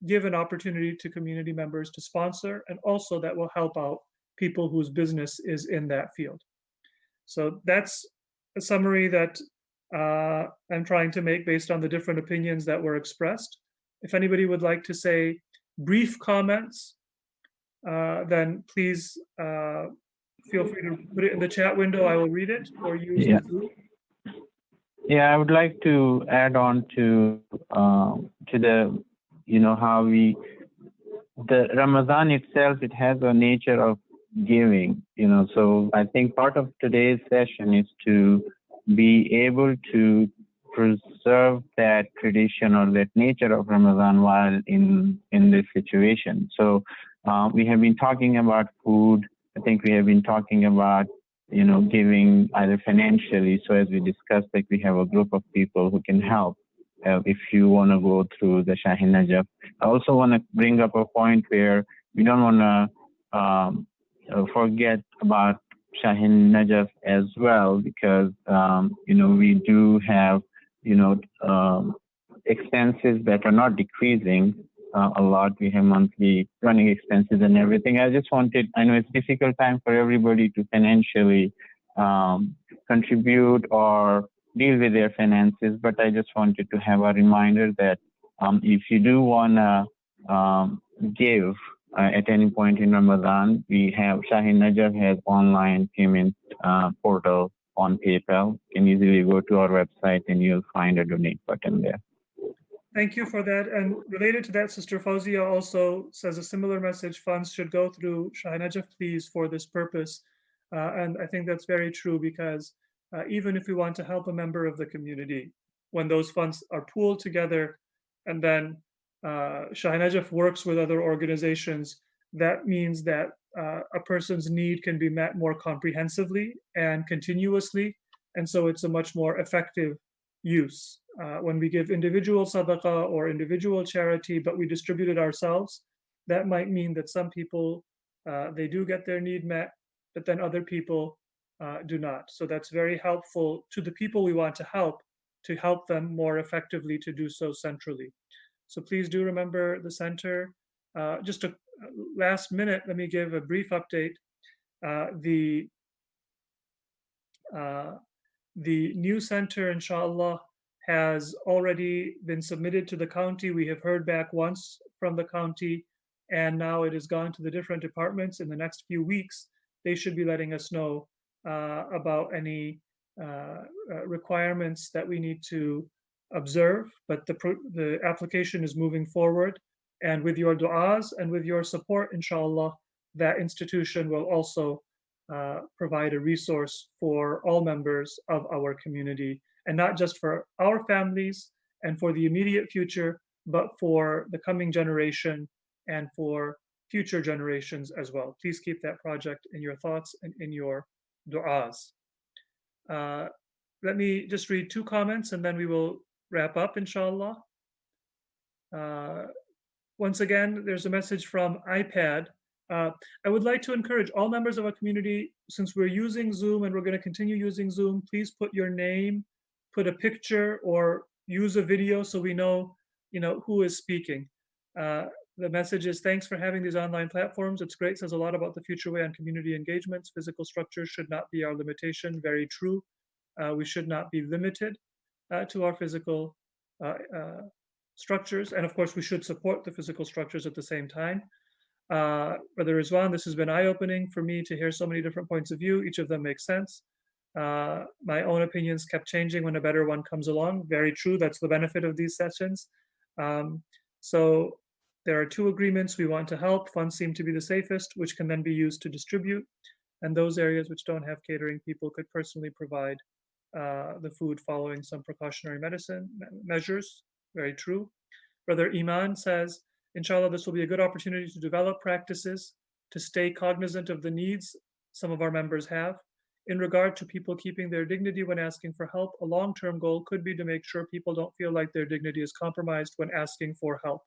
give an opportunity to community members to sponsor, and also that will help out people whose business is in that field. So that's a summary that I'm trying to make based on the different opinions that were expressed. If anybody would like to say brief comments, then please feel free to put it in the chat window. I will read it, or use the Zoom. Yeah, I would like to add on to the, how the Ramadan itself, it has a nature of giving, so I think part of today's session is to be able to preserve that tradition or that nature of Ramadan while in this situation. So we have been talking about food. I think we have been talking about, giving either financially. So as we discussed, like we have a group of people who can help if you want to go through the Shahi Najaf. I also want to bring up a point where we don't want to forget about Shahi Najaf as well, because, we do have, expenses that are not decreasing a lot. We have monthly running expenses and everything. I just wanted, I know it's a difficult time for everybody to financially contribute or deal with their finances, but I just wanted to have a reminder that if you do want to give at any point in Ramadan, we have Shaheen Najaf has online payment portal on PayPal. You can easily go to our website and you'll find a donate button there. Thank you for that. And related to that, Sister Fauzia also says a similar message. Funds should go through Shaheen Najaf, please, for this purpose. And I think that's very true because even if we want to help a member of the community, when those funds are pooled together and then Shaheen Najaf works with other organizations, that means that a person's need can be met more comprehensively and continuously. And so it's a much more effective use. When we give individual sadaqah or individual charity, but we distribute it ourselves, that might mean that some people, they do get their need met, but then other people do not. So that's very helpful to the people we want to help them more effectively to do so centrally. So please do remember the center. Just a last minute, let me give a brief update. The new center, inshallah, has already been submitted to the county. We have heard back once from the county, and now it has gone to the different departments. In the next few weeks, they should be letting us know about any requirements that we need to observe. But the application is moving forward, and with your du'as and with your support, inshallah, that institution will also provide a resource for all members of our community, and not just for our families and for the immediate future, but for the coming generation and for future generations as well. Please keep that project in your thoughts and in your du'as. Let me just read 2 comments and then we will wrap up, inshallah. Once again, there's a message from iPad. I would like to encourage all members of our community, since we're using Zoom and we're going to continue using Zoom, please put your name, put a picture, or use a video so we know, who is speaking. The message is, thanks for having these online platforms. It's great, says a lot about the future way on community engagements. Physical structure should not be our limitation. Very true. We should not be limited to our physical structures. And of course, we should support the physical structures at the same time. Brother Rizwan, this has been eye-opening for me to hear so many different points of view. Each of them makes sense. My own opinions kept changing when a better one comes along. Very true. That's the benefit of these sessions. So there are 2 agreements. We want to help. Funds seem to be the safest, which can then be used to distribute. And those areas which don't have catering, people could personally provide the food following some precautionary measures. Very true. Brother Iman says, inshallah, this will be a good opportunity to develop practices to stay cognizant of the needs some of our members have. In regard to people keeping their dignity when asking for help, a long-term goal could be to make sure people don't feel like their dignity is compromised when asking for help.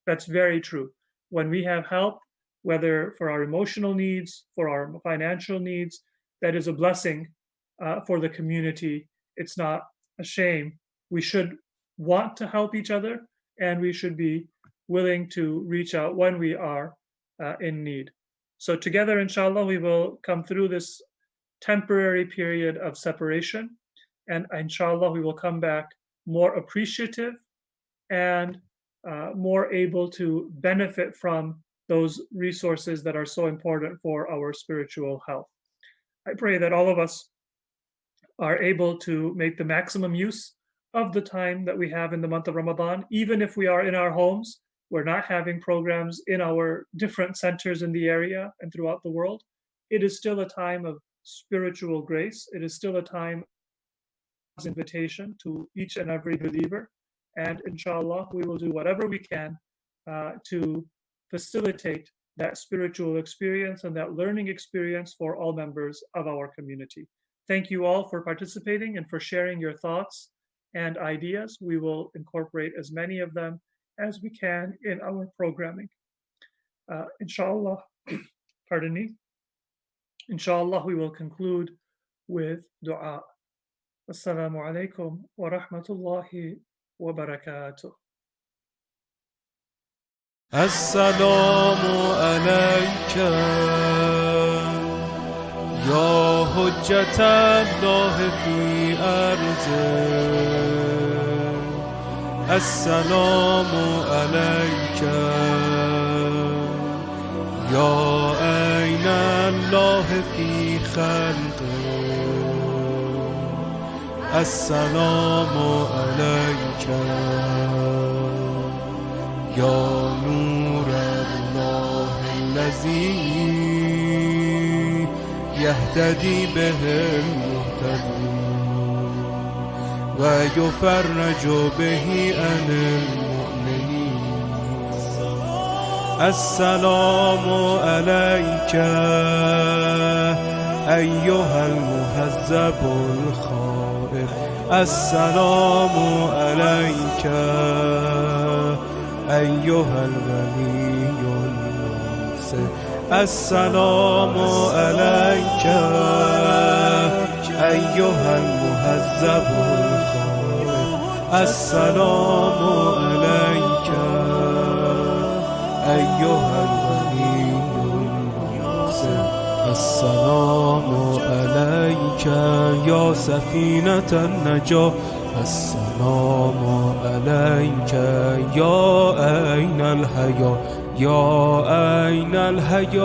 That's very true. When we have help, whether for our emotional needs, for our financial needs, that is a blessing for the community. It's not a shame. We should want to help each other, and we should be willing to reach out when we are in need. So together, inshallah, we will come through this temporary period of separation, and inshallah, we will come back more appreciative and more able to benefit from those resources that are so important for our spiritual health. I pray that all of us are able to make the maximum use of the time that we have in the month of Ramadan, even if we are in our homes. We're not having programs in our different centers in the area and throughout the world. It is still a time of spiritual grace. It is still a time of invitation to each and every believer. And inshallah, we will do whatever we can to facilitate that spiritual experience and that learning experience for all members of our community. Thank you all for participating and for sharing your thoughts and ideas. We will incorporate as many of them as we can in our programming. Inshallah, pardon me. Inshallah, we will conclude with dua. Assalamu alaikum wa rahmatullahi وبركاته. السلام عليك يا حجة الله في أرضه. السلام عليك يا عين الله في خلقه. السلام عليك يا نور الله الذي يهتدي به المهتدون ويفرج به عن المؤمنين. السلام عليك أيها المهذب الخائف. السلام عليك أيها الغني الناصر. السلام عليك أيها المهذب الخائف. السلام عليك أيها الغني الناصر. السلام عليك يا سفينة النجاة. السلام عليك يا أين الحياة. يا أين الحياة.